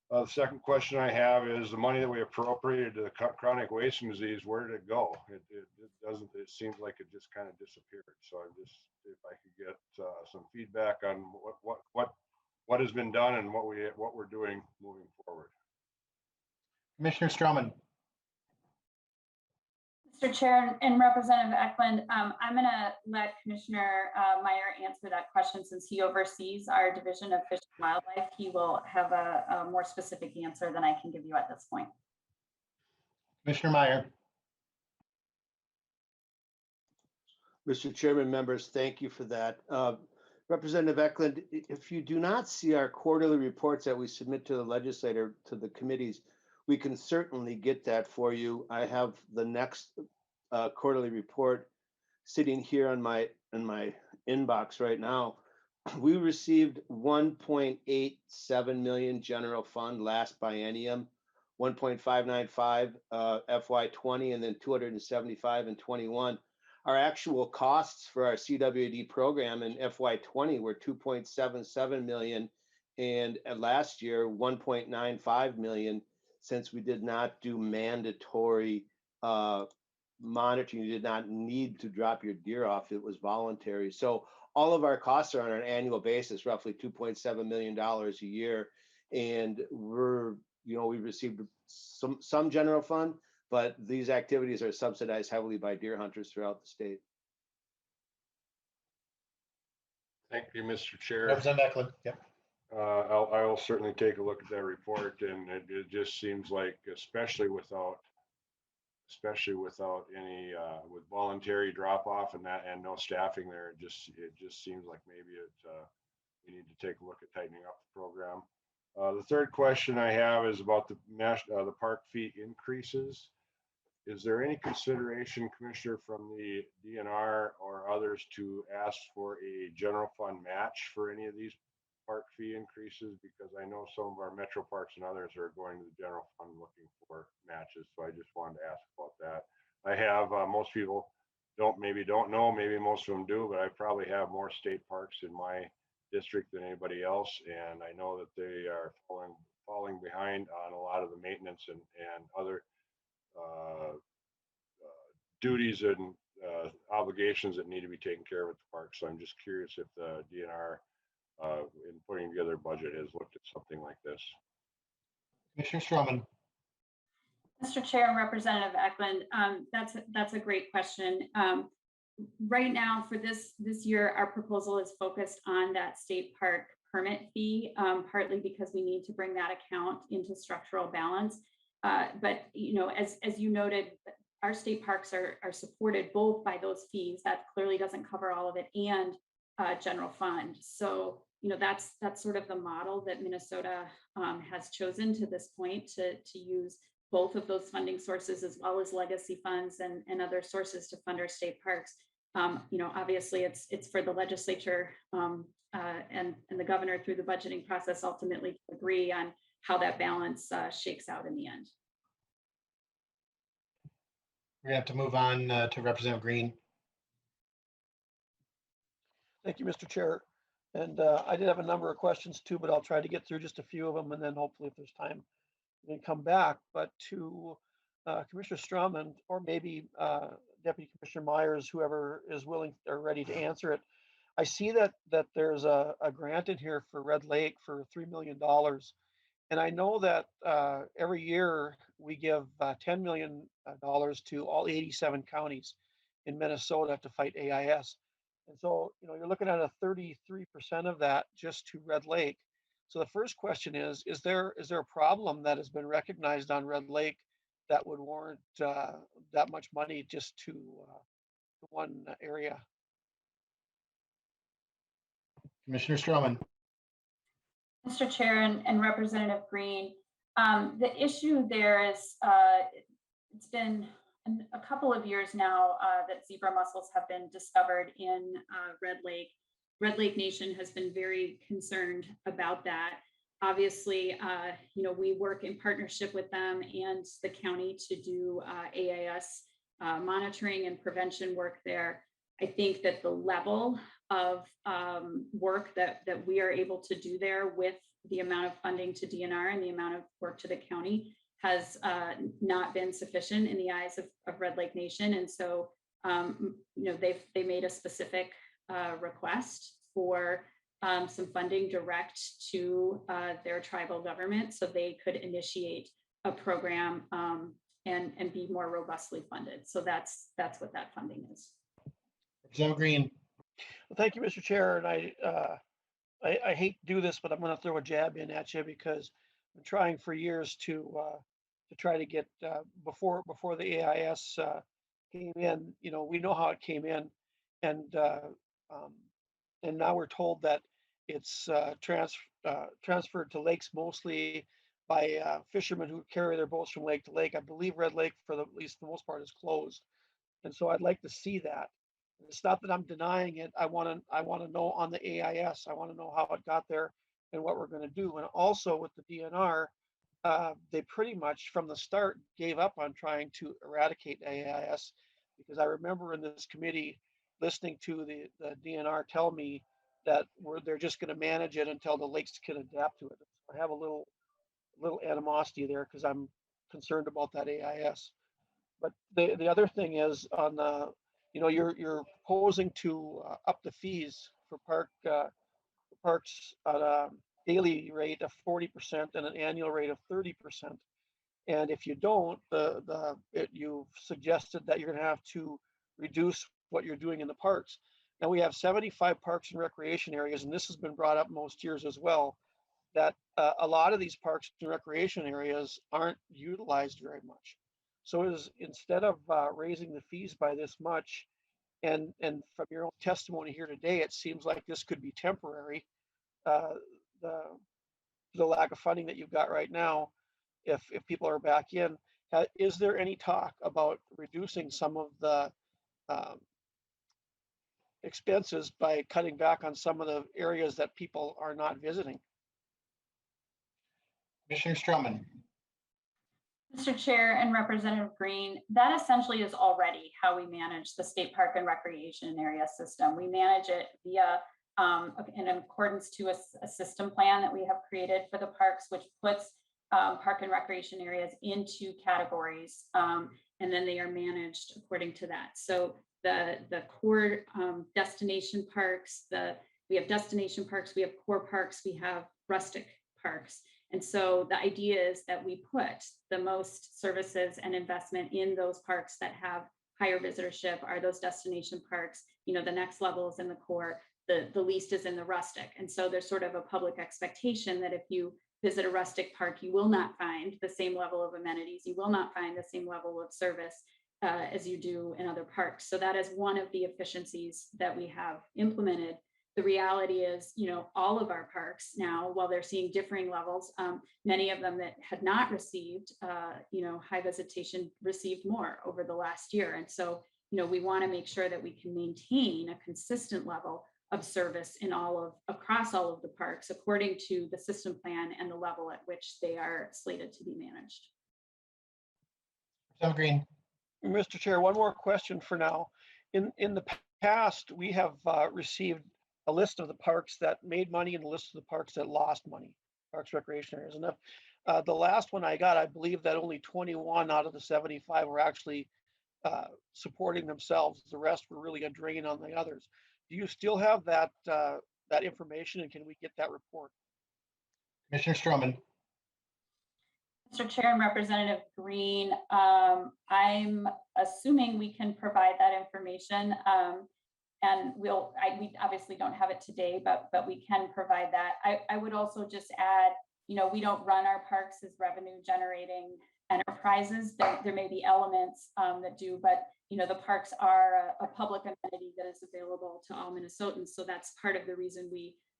The second question I have is the money that we appropriated to the chronic wasting disease, where did it go? It seems like it just kind of disappeared. So if I could get some feedback on what has been done and what we're doing moving forward. Commissioner Stroman. Mr. Chair and Representative Eklund, I'm going to let Commissioner Meyer answer that question since he oversees our Division of Fish and Wildlife. He will have a more specific answer than I can give you at this point. Commissioner Meyer. Mr. Chairman, members, thank you for that. Representative Eklund, if you do not see our quarterly reports that we submit to the legislator, to the committees, we can certainly get that for you. I have the next quarterly report sitting here in my inbox right now. We received 1.87 million general fund last biennium, 1.595 FY20, and then 275 in 21. Our actual costs for our CWD program in FY20 were 2.77 million, and last year 1.95 million, since we did not do mandatory monitoring. You did not need to drop your deer off. It was voluntary. So all of our costs are on an annual basis, roughly $2.7 million a year. And we received some general fund, but these activities are subsidized heavily by deer hunters throughout the state. Thank you, Mr. Chair. Representative Eklund. Yep. I will certainly take a look at that report, and it just seems like, especially without any with voluntary drop off and no staffing there, it just seems like maybe we need to take a look at tightening up the program. The third question I have is about the park fee increases. Is there any consideration, Commissioner, from the DNR or others to ask for a general fund match for any of these park fee increases? Because I know some of our metro parks and others are going to the general fund looking for matches. So I just wanted to ask about that. I have most people don't know, maybe most of them do, but I probably have more state parks in my district than anybody else, and I know that they are falling behind on a lot of the maintenance and other duties and obligations that need to be taken care of at the park. So I'm just curious if the DNR in putting together a budget has looked at something like this. Commissioner Stroman. Mr. Chair and Representative Eklund, that's a great question. Right now for this year, our proposal is focused on that state park permit fee, partly because we need to bring that account into structural balance. But as you noted, our state parks are supported both by those fees. That clearly doesn't cover all of it, and general fund. So that's sort of the model that Minnesota has chosen to this point, to use both of those funding sources as well as legacy funds and other sources to fund our state parks. Obviously it's for the legislature and the governor through the budgeting process ultimately to agree on how that balance shakes out in the end. We have to move on to Representative Green. Thank you, Mr. Chair. And I did have a number of questions too, but I'll try to get through just a few of them, and then hopefully if there's time, we can come back. But to Commissioner Stroman, or maybe Deputy Commissioner Myers, whoever is willing or ready to answer it. I see that there's a grant in here for Red Lake for $3 million. And I know that every year we give $10 million to all 87 counties in Minnesota to fight AIS. And so, you're looking at a 33% of that just to Red Lake. So the first question is there a problem that has been recognized on Red Lake that would warrant that much money just to one area? Commissioner Stroman. Mr. Chair and Representative Green, the issue there is it's been a couple of years now that zebra mussels have been discovered in Red Lake. Red Lake Nation has been very concerned about that. Obviously, we work in partnership with them and the county to do AIS monitoring and prevention work there. I think that the level of work that we are able to do there with the amount of funding to DNR and the amount of work to the county has not been sufficient in the eyes of Red Lake Nation. And so, they made a specific request for some funding direct to their tribal government so they could initiate a program and be more robustly funded. So that's what that funding is. Representative Green. Well, thank you, Mr. Chair. And I hate to do this, but I'm going to throw a jab in at you because I'm trying for years to try to get before the AIS came in. We know how it came in, and now we're told that it's transferred to lakes mostly by fishermen who carry their boats from lake to lake. I believe Red Lake, at least the most part, is closed, and so I'd like to see that. It's not that I'm denying it. I want to know on the AIS. I want to know how it got there and what we're going to do. And also with the DNR, they pretty much from the start gave up on trying to eradicate AIS, because I remember in this committee listening to the DNR tell me that they're just going to manage it until the lakes can adapt to it. I have a little animosity there because I'm concerned about that AIS. But the other thing is on the, you're proposing to up the fees for parks at a daily rate of 40% and an annual rate of 30%. And if you don't, you've suggested that you're going to have to reduce what you're doing in the parks. Now we have 75 parks and recreation areas, and this has been brought up most years as well, that a lot of these parks and recreation areas aren't utilized very much. So instead of raising the fees by this much, and from your own testimony here today, it seems like this could be temporary. The lack of funding that you've got right now, if people are back in, is there any talk about reducing some of the expenses by cutting back on some of the areas that people are not visiting? Commissioner Stroman. Mr. Chair and Representative Green, that essentially is already how we manage the state park and recreation area system. We manage it via in accordance to a system plan that we have created for the parks, which puts park and recreation areas into categories, and then they are managed according to that. So the core destination parks, we have destination parks, we have core parks, we have rustic parks. And so the idea is that we put the most services and investment in those parks that have higher visitorship are those destination parks. The next level is in the core, the least is in the rustic. And so there's sort of a public expectation that if you visit a rustic park, you will not find the same level of amenities, you will not find the same level of service as you do in other parks. So that is one of the efficiencies that we have implemented. The reality is, all of our parks now, while they're seeing differing levels, many of them that had not received, high visitation received more over the last year. And so, we want to make sure that we can maintain a consistent level of service across all of the parks according to the system plan and the level at which they are slated to be managed. Green. Mr. Chair, one more question for now. In the past, we have received a list of the parks that made money and a list of the parks that lost money, parks recreation areas. And the last one I got, I believe that only 21 out of the 75 were actually supporting themselves. The rest were really a drain on the others. Do you still have that information, and can we get that report? Commissioner Stroman. Mr. Chair and Representative Green, I'm assuming we can provide that information. And we obviously don't have it today, but we can provide that. I would also just add, we don't run our parks as revenue generating enterprises. There may be elements that do, but the parks are a public amenity that is available to all Minnesotans. So that's part of the reason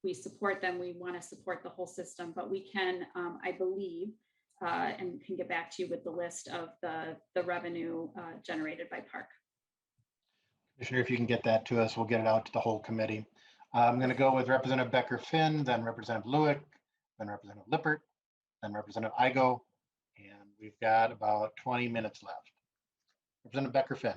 we support them. We want to support the whole system, but we can, I believe, and can get back to you with the list of the revenue generated by park. Commissioner, if you can get that to us, we'll get it out to the whole committee. I'm going to go with Representative Becker-Finn, then Representative Lewick, then Representative Lippert, then Representative Igo, and we've got about 20 minutes left. Representative Becker-Finn.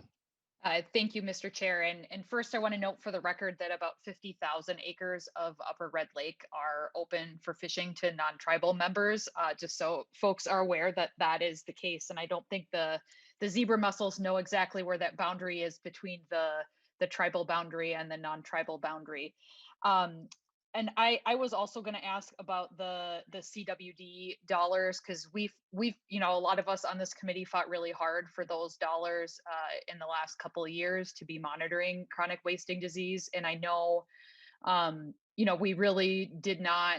Thank you, Mr. Chair. And first, I want to note for the record that about 50,000 acres of Upper Red Lake are open for fishing to non-tribal members, just so folks are aware that that is the case. And I don't think the zebra mussels know exactly where that boundary is between the tribal boundary and the non-tribal boundary. And I was also going to ask about the CWD dollars, because we've a lot of us on this committee fought really hard for those dollars in the last couple of years to be monitoring chronic wasting disease. And I know, we really did not,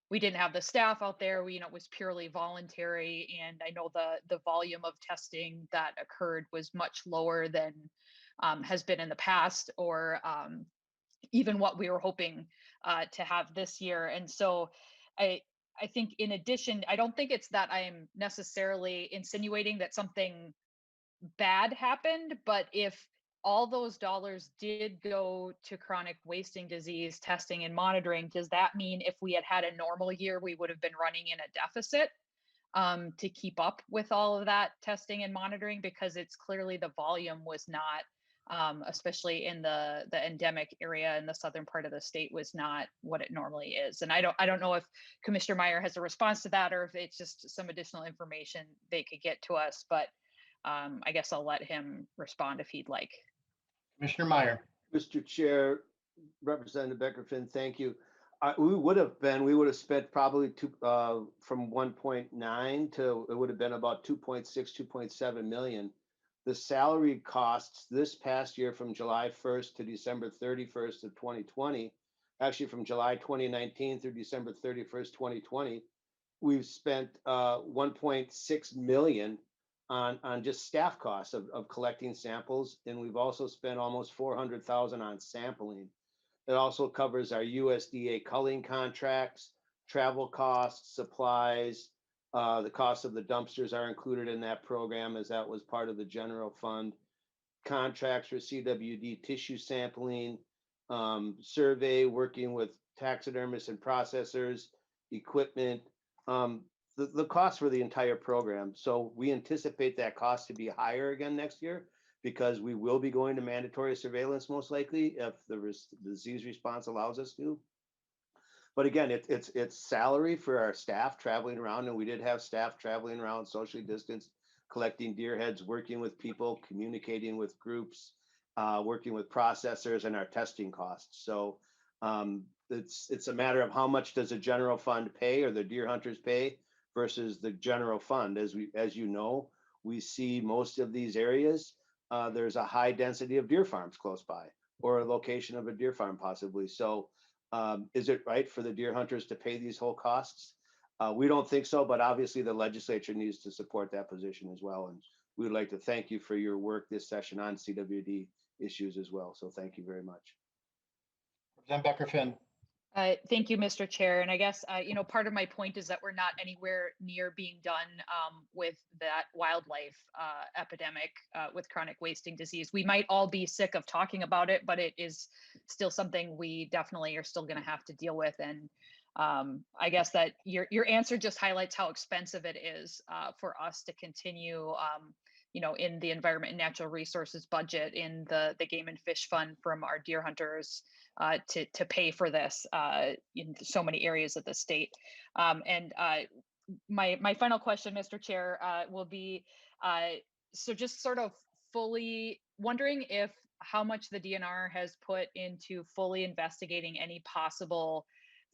we didn't have the staff out there. It was purely voluntary. And I know the volume of testing that occurred was much lower than has been in the past, or even what we were hoping to have this year. And so I think in addition, I don't think it's that I'm necessarily insinuating that something bad happened, but if all those dollars did go to chronic wasting disease testing and monitoring. Does that mean if we had had a normal year, we would have been running in a deficit to keep up with all of that testing and monitoring? Because it's clearly the volume was not, especially in the endemic area in the southern part of the state, was not what it normally is. And I don't know if Commissioner Meyer has a response to that, or if it's just some additional information they could get to us, but I guess I'll let him respond if he'd like. Commissioner Meyer. Mr. Chair, Representative Beckerfin, thank you. We would have spent probably from 1.9 to it would have been about 2.6, 2.7 million. The salary costs this past year from July 1st to December 31st of 2020, actually from July 2019 through December 31st, 2020, we've spent 1.6 million on just staff costs of collecting samples. And we've also spent almost 400,000 on sampling. It also covers our USDA culling contracts, travel costs, supplies. The cost of the dumpsters are included in that program as that was part of the general fund. Contracts for CWD tissue sampling, survey, working with taxidermists and processors, equipment, the cost for the entire program. So we anticipate that cost to be higher again next year because we will be going to mandatory surveillance most likely if the disease response allows us to. But again, it's salary for our staff traveling around, and we did have staff traveling around socially distanced, collecting deer heads, working with people, communicating with groups, working with processors, and our testing costs. So it's a matter of how much does the general fund pay or the deer hunters pay versus the general fund. As you know, we see most of these areas, there's a high density of deer farms close by or a location of a deer farm possibly. So is it right for the deer hunters to pay these whole costs? We don't think so, but obviously the legislature needs to support that position as well. And we would like to thank you for your work this session on CWD issues as well. So thank you very much. Representative Beckerfin. Thank you, Mr. Chair. And I guess, part of my point is that we're not anywhere near being done with that wildlife epidemic with chronic wasting disease. We might all be sick of talking about it, but it is still something we definitely are still going to have to deal with. And I guess that your answer just highlights how expensive it is for us to continue in the Environment and Natural Resources budget, in the Game and Fish Fund from our deer hunters to pay for this in so many areas of the state. And my final question, Mr. Chair, will be, so just sort of fully wondering if how much the DNR has put into fully investigating any possible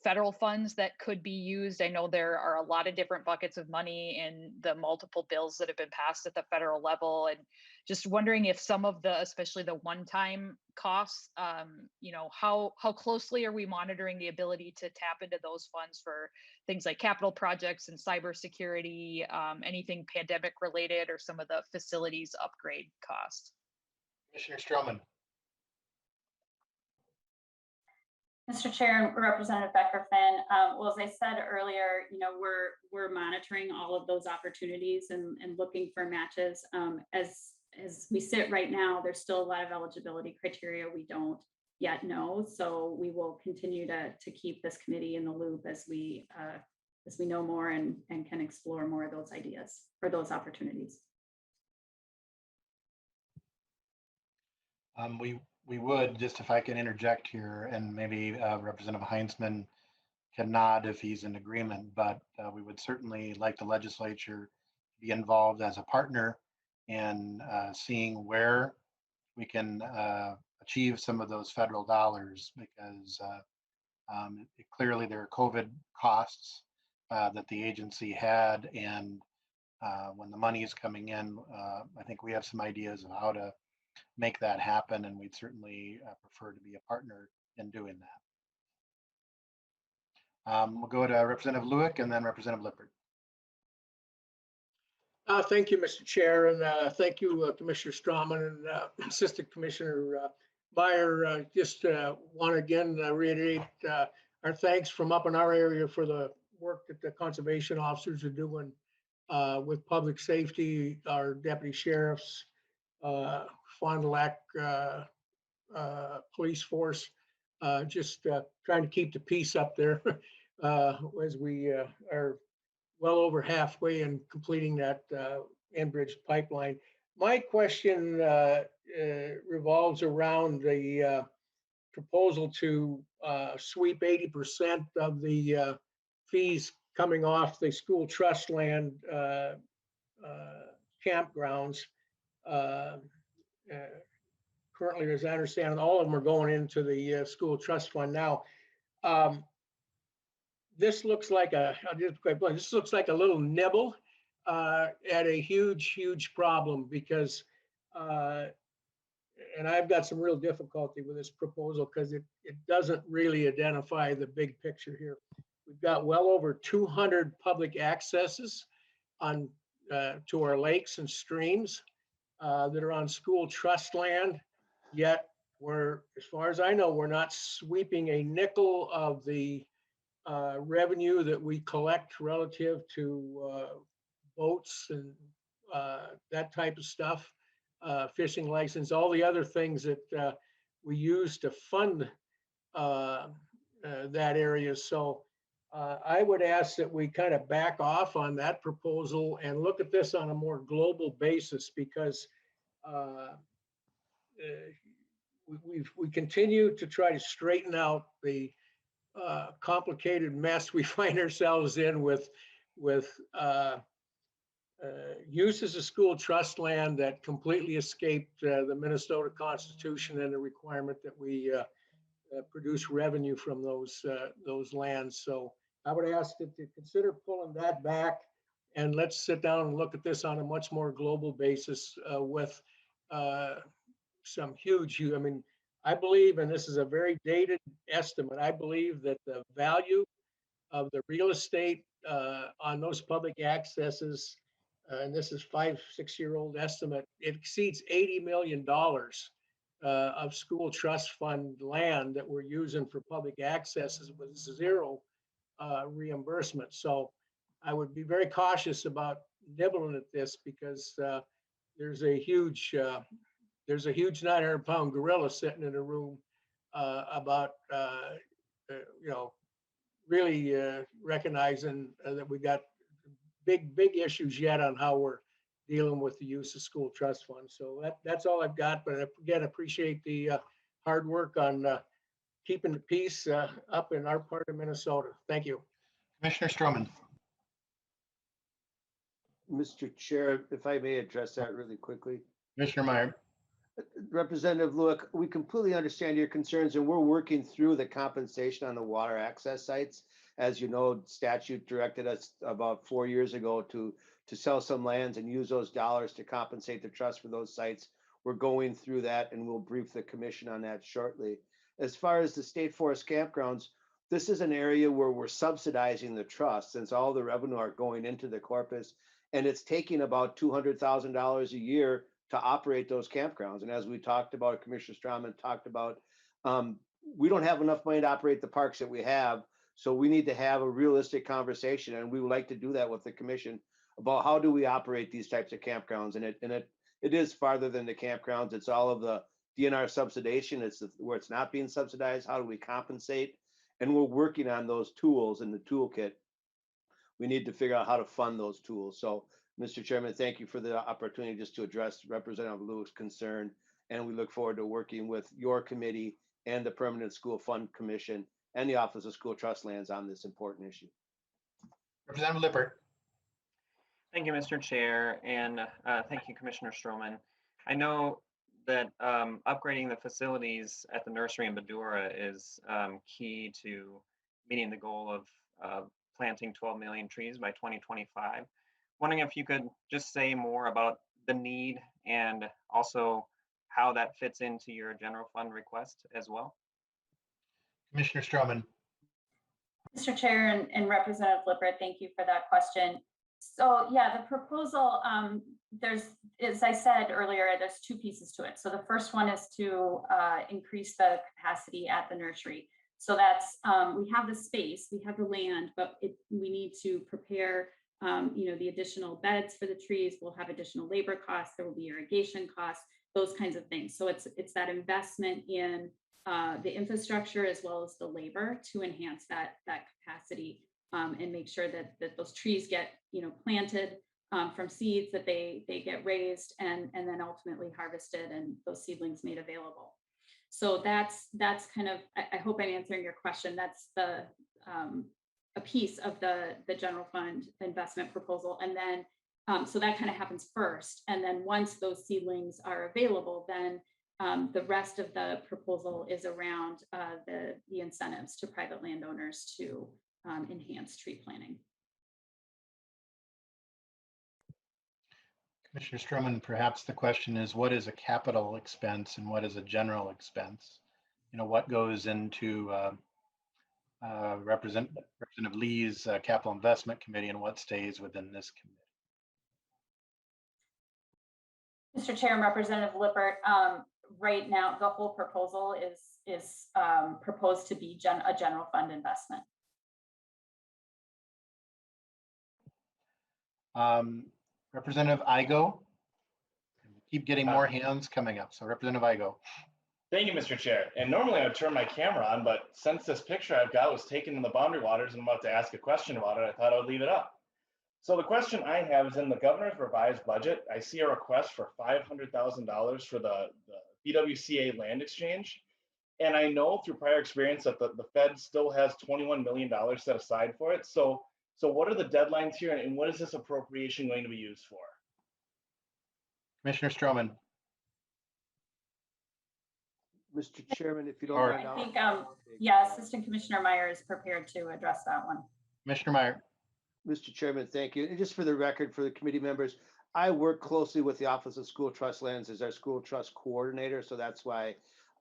federal funds that could be used. I know there are a lot of different buckets of money in the multiple bills that have been passed at the federal level, and just wondering if some of the, especially the one-time costs, how closely are we monitoring the ability to tap into those funds for things like capital projects and cybersecurity, anything pandemic related, or some of the facilities upgrade costs? Commissioner Stroman. Mr. Chair and Representative Beckerfin, well, as I said earlier, we're monitoring all of those opportunities and looking for matches. As we sit right now, there's still a lot of eligibility criteria we don't yet know. So we will continue to keep this committee in the loop as we know more and can explore more of those ideas or those opportunities. We would, just if I can interject here, and maybe Representative Heinzman can nod if he's in agreement, but we would certainly like the legislature to be involved as a partner in seeing where we can achieve some of those federal dollars, because clearly there are COVID costs that the agency had, and when the money is coming in, I think we have some ideas of how to make that happen, and we'd certainly prefer to be a partner in doing that. We'll go to Representative Lewick and then Representative Lippert. Thank you, Mr. Chair, and thank you, Commissioner Stroman and Assistant Commissioner Meyer. Just want to again reiterate our thanks from up in our area for the work that the conservation officers are doing with public safety, our deputy sheriffs, Fond du Lac police force, just trying to keep the peace up there as we are well over halfway in completing that Enbridge pipeline. My question revolves around the proposal to sweep 80% of the fees coming off the school trust land campgrounds. Currently, as I understand, all of them are going into the school trust fund now. This looks like I'll just quite blunt, this looks like a little nibble at a huge problem because, and I've got some real difficulty with this proposal because it doesn't really identify the big picture here. We've got well over 200 public accesses on to our lakes and streams that are on school trust land. Yet we're, as far as I know, we're not sweeping a nickel of the revenue that we collect relative to boats and that type of stuff, fishing license, all the other things that we use to fund that area. So I would ask that we kind of back off on that proposal and look at this on a more global basis because we continue to try to straighten out the complicated mess we find ourselves in with uses of school trust land that completely escaped the Minnesota Constitution and the requirement that we produce revenue from those lands. So I would ask that to consider pulling that back and let's sit down and look at this on a much more global basis with some huge, I mean, I believe, and this is a very dated estimate, I believe that the value of the real estate on those public accesses, and this is 5-6-year-old estimate, it exceeds $80 million of school trust fund land that we're using for public accesses with zero reimbursement. So I would be very cautious about nibbling at this because there's a huge 900-pound gorilla sitting in a room about really recognizing that we got big issues yet on how we're dealing with the use of school trust funds. So that's all I've got. But again, appreciate the hard work on keeping the peace up in our part of Minnesota. Thank you. Commissioner Stroman. Mr. Chair, if I may address that really quickly. Commissioner Meyer. Representative Lueck, we completely understand your concerns and we're working through the compensation on the water access sites. As you know, statute directed us about 4 years ago to sell some lands and use those dollars to compensate the trust for those sites. We're going through that and we'll brief the commission on that shortly. As far as the state forest campgrounds, this is an area where we're subsidizing the trust since all the revenue are going into the corpus, and it's taking about $200,000 a year to operate those campgrounds. And as we talked about, Commissioner Strawman talked about, we don't have enough money to operate the parks that we have. So we need to have a realistic conversation, and we would like to do that with the commission about how do we operate these types of campgrounds. And it is farther than the campgrounds. It's all of the DNR subsidization. It's where it's not being subsidized. How do we compensate? And we're working on those tools in the toolkit. We need to figure out how to fund those tools. So, Mr. Chairman, thank you for the opportunity just to address Representative Lewis's concern. And we look forward to working with your committee and the Permanent School Fund Commission and the Office of School Trust Lands on this important issue. Representative Lippert. Thank you, Mr. Chair, and thank you, Commissioner Stroman. I know that upgrading the facilities at the nursery in Medora is key to meeting the goal of planting 12 million trees by 2025. Wondering if you could just say more about the need and also how that fits into your general fund request as well. Commissioner Stroman. Mr. Chair and Representative Lippert, thank you for that question. So yeah, the proposal, there's, as I said earlier, there's two pieces to it. So the first one is to increase the capacity at the nursery. So that's, we have the space, we have the land, but we need to prepare the additional beds for the trees. We'll have additional labor costs. There will be irrigation costs. those kinds of things. So it's that investment in the infrastructure as well as the labor to enhance that capacity and make sure that those trees get planted from seeds, that they get raised and then ultimately harvested and those seedlings made available. So that's kind of, I hope I'm answering your question. That's the a piece of the general fund investment proposal. And then so that kind of happens first. And then once those seedlings are available, then the rest of the proposal is around the incentives to private landowners to enhance tree planting. Commissioner Stroman, perhaps the question is, what is a capital expense and what is a general expense? What goes into Representative Lee's Capital Investment Committee and what stays within this committee? Mr. Chair and Representative Lippert, right now the whole proposal is proposed to be a general fund investment. Representative Igo. Keep getting more hands coming up. So Representative Igo. Thank you, Mr. Chair. And normally I would turn my camera on, but since this picture I've got was taken in the boundary waters and I'm about to ask a question about it, I thought I would leave it up. So the question I have is, in the governor's revised budget, I see a request for $500,000 for the BWCA land exchange. And I know through prior experience that the Fed still has $21 million set aside for it. So what are the deadlines here and what is this appropriation going to be used for? Commissioner Stroman. Mr. Chairman, if you don't mind. I think, yeah, Assistant Commissioner Meyer is prepared to address that one. Commissioner Meyer. Mr. Chairman, thank you. And just for the record, for the committee members, I work closely with the Office of School Trust Lands as our school trust coordinator. So that's why,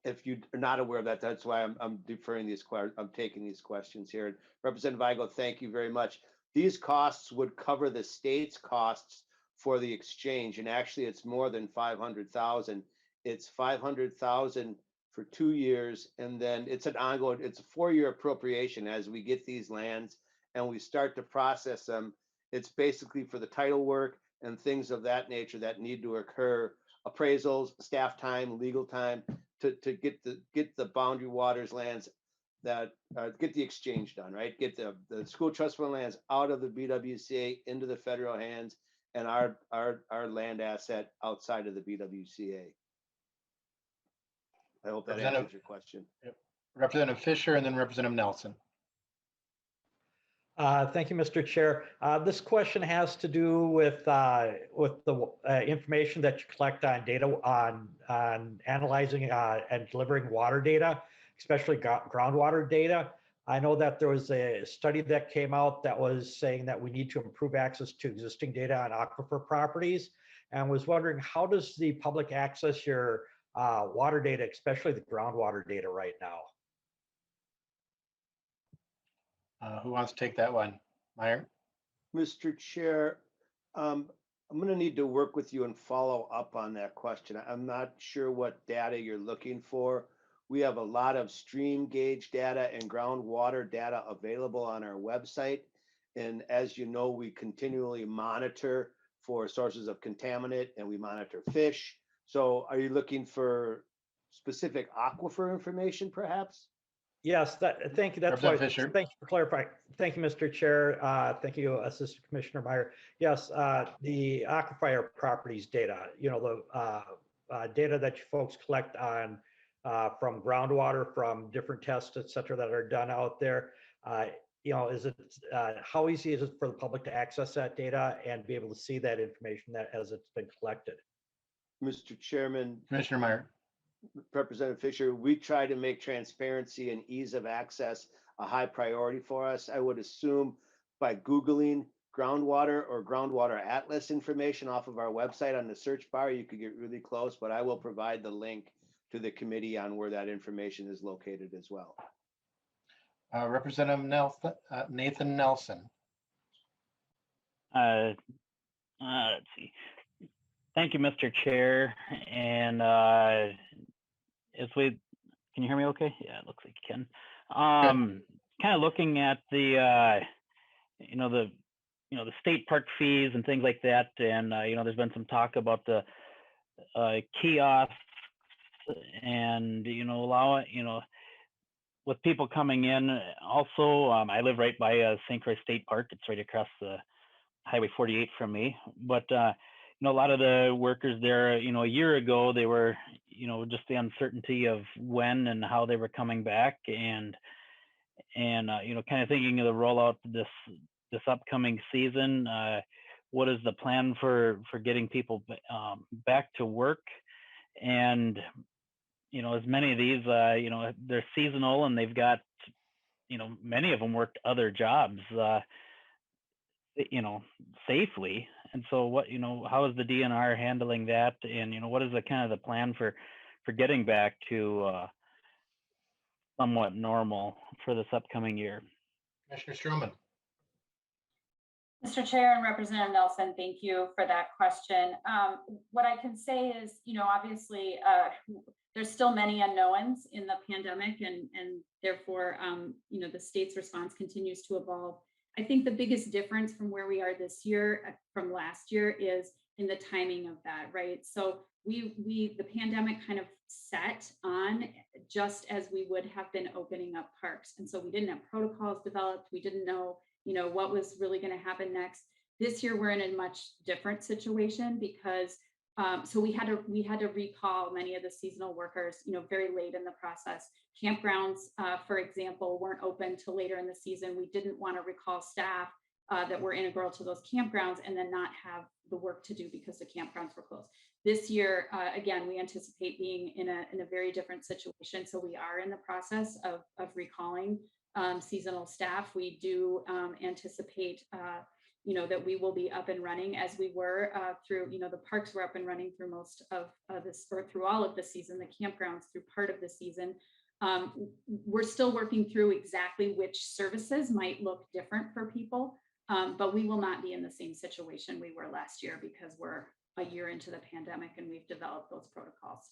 if you are not aware of that, that's why I'm deferring these, I'm taking these questions here. And Representative Igo, thank you very much. These costs would cover the state's costs for the exchange. And actually it's more than 500,000. It's 500,000 for 2 years. And then it's an ongoing, it's a 4-year appropriation as we get these lands and we start to process them. It's basically for the title work and things of that nature that need to occur, appraisals, staff time, legal time, to get the boundary waters lands that get the exchange done, right? Get the school trust fund lands out of the BWCA into the federal hands and our land asset outside of the BWCA. I hope that answers your question. Yep. Representative Fisher and then Representative Nelson. Thank you, Mr. Chair. This question has to do with the information that you collect on data on analyzing and delivering water data, especially groundwater data. I know that there was a study that came out that was saying that we need to improve access to existing data on aquifer properties, and was wondering, how does the public access your water data, especially the groundwater data right now? Who wants to take that one? Meyer? Mr. Chair, I'm going to need to work with you and follow up on that question. I'm not sure what data you're looking for. We have a lot of stream gauge data and groundwater data available on our website. And as you know, we continually monitor for sources of contaminant and we monitor fish. So are you looking for specific aquifer information perhaps? Yes, thank you. That's why. Thank you for clarifying. Thank you, Mr. Chair. Thank you, Assistant Commissioner Meyer. Yes, the aquifer properties data, the data that you folks collect on from groundwater, from different tests, et cetera, that are done out there. Is it how easy is it for the public to access that data and be able to see that information that as it's been collected? Mr. Chairman. Commissioner Meyer. Representative Fisher, we try to make transparency and ease of access a high priority for us. I would assume by Googling groundwater or groundwater atlas information off of our website on the search bar, you could get really close, but I will provide the link to the committee on where that information is located as well. Representative Nathan Nelson. Let's see. Thank you, Mr. Chair. And can you hear me okay? Yeah, it looks like you can. Kind of looking at the the state park fees and things like that, and there's been some talk about the kiosks and, allow it, with people coming in. Also, I live right by St. Croix State Park. It's right across the Highway 48 from me. But, a lot of the workers there, a year ago, they were, just the uncertainty of when and how they were coming back, and kind of thinking of the rollout this upcoming season. What is the plan for getting people back to work? And as many of these, they're seasonal, and they've got, many of them worked other jobs, safely. And so what, how is the DNR handling that? And, what is the kind of the plan for getting back to somewhat normal for this upcoming year? Commissioner Stroman. Mr. Chair and Representative Nelson, thank you for that question. What I can say is, obviously, there's still many unknowns in the pandemic, and therefore, the state's response continues to evolve. I think the biggest difference from where we are this year from last year is in the timing of that, right? So the pandemic kind of set on just as we would have been opening up parks. And so we didn't have protocols developed. We didn't know, what was really going to happen next. This year, we're in a much different situation because so we had to recall many of the seasonal workers, very late in the process. Campgrounds, for example, weren't open till later in the season. We didn't want to recall staff that were integral to those campgrounds and then not have the work to do because the campgrounds were closed. This year, again, we anticipate being in a very different situation. So we are in the process of recalling seasonal staff. We do anticipate that we will be up and running as we were through, the parks were up and running through most of this, or through all of the season, the campgrounds through part of the season. We're still working through exactly which services might look different for people, but we will not be in the same situation we were last year because we're a year into the pandemic and we've developed those protocols.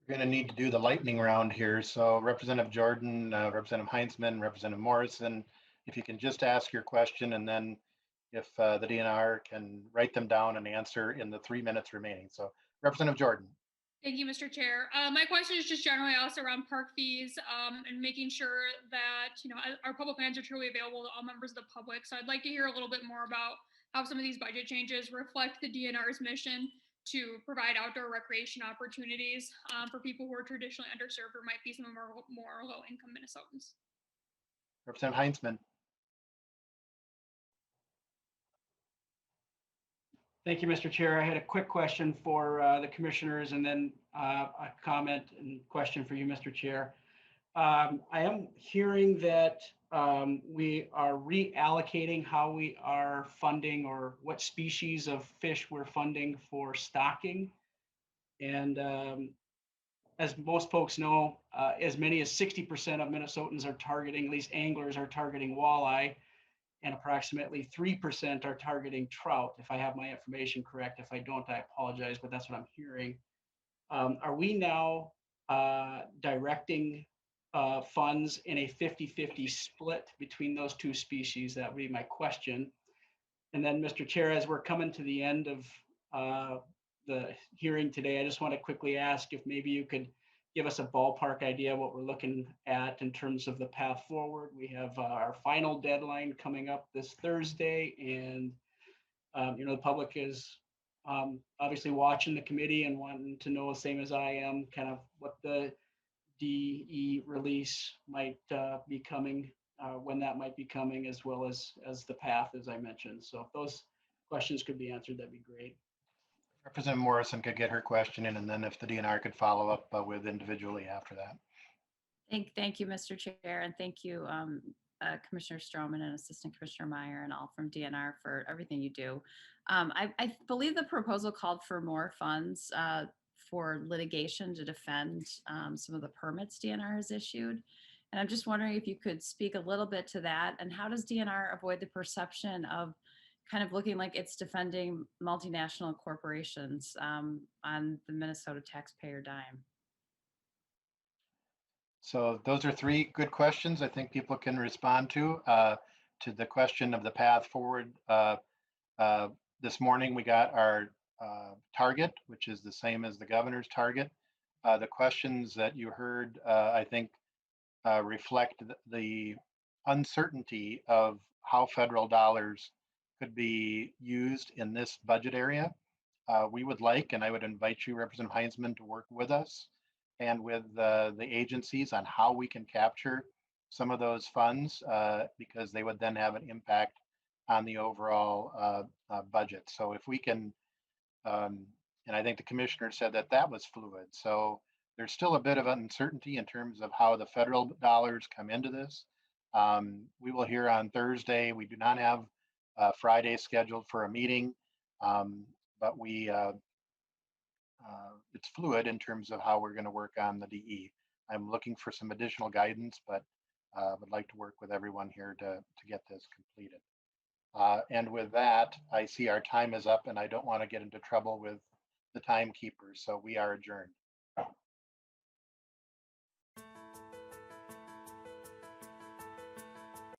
We're going to need to do the lightning round here. So Representative Jordan, Representative Heinzman, Representative Morrison, if you can just ask your question, and then if the DNR can write them down and answer in the 3 minutes remaining. So Representative Jordan. Thank you, Mr. Chair. My question is just generally also around park fees and making sure that, our public lands are truly available to all members of the public. So I'd like to hear a little bit more about how some of these budget changes reflect the DNR's mission to provide outdoor recreation opportunities for people who are traditionally underserved or might be some of our more low-income Minnesotans. Representative Heinzman. Thank you, Mr. Chair. I had a quick question for the commissioners and then a comment and question for you, Mr. Chair. I am hearing that we are reallocating how we are funding or what species of fish we're funding for stocking. And as most folks know, as many as 60% of Minnesotans are targeting, at least anglers are targeting walleye, and approximately 3% are targeting trout, if I have my information correct. If I don't, I apologize, but that's what I'm hearing. Are we now directing funds in a 50-50 split between those two species? That would be my question. And then, Mr. Chair, as we're coming to the end of the hearing today, I just want to quickly ask if maybe you could give us a ballpark idea of what we're looking at in terms of the path forward. We have our final deadline coming up this Thursday, and the public is obviously watching the committee and wanting to know, the same as I am, kind of what the DE release might be coming, when that might be coming, as well as the path, as I mentioned. So if those questions could be answered, that'd be great. Representative Morrison could get her question in, and then if the DNR could follow up with individually after that. Thank you, Mr. Chair, and thank you, Commissioner Stroman and Assistant Commissioner Meyer and all from DNR for everything you do. I believe the proposal called for more funds for litigation to defend some of the permits DNR has issued. And I'm just wondering if you could speak a little bit to that, and how does DNR avoid the perception of kind of looking like it's defending multinational corporations on the Minnesota taxpayer dime? So those are three good questions I think people can respond to. To the question of the path forward, this morning we got our target, which is the same as the governor's target. The questions that you heard, I think, reflect the uncertainty of how federal dollars could be used in this budget area. We would like, and I would invite you, Representative Heinzman, to work with us and with the agencies on how we can capture some of those funds because they would then have an impact on the overall budget. So if we can, and I think the commissioner said that that was fluid. So there's still a bit of uncertainty in terms of how the federal dollars come into this. We will hear on Thursday. We do not have Friday scheduled for a meeting, but it's fluid in terms of how we're going to work on the DE. I'm looking for some additional guidance, but would like to work with everyone here to get this completed. And with that, I see our time is up and I don't want to get into trouble with the timekeepers. So we are adjourned.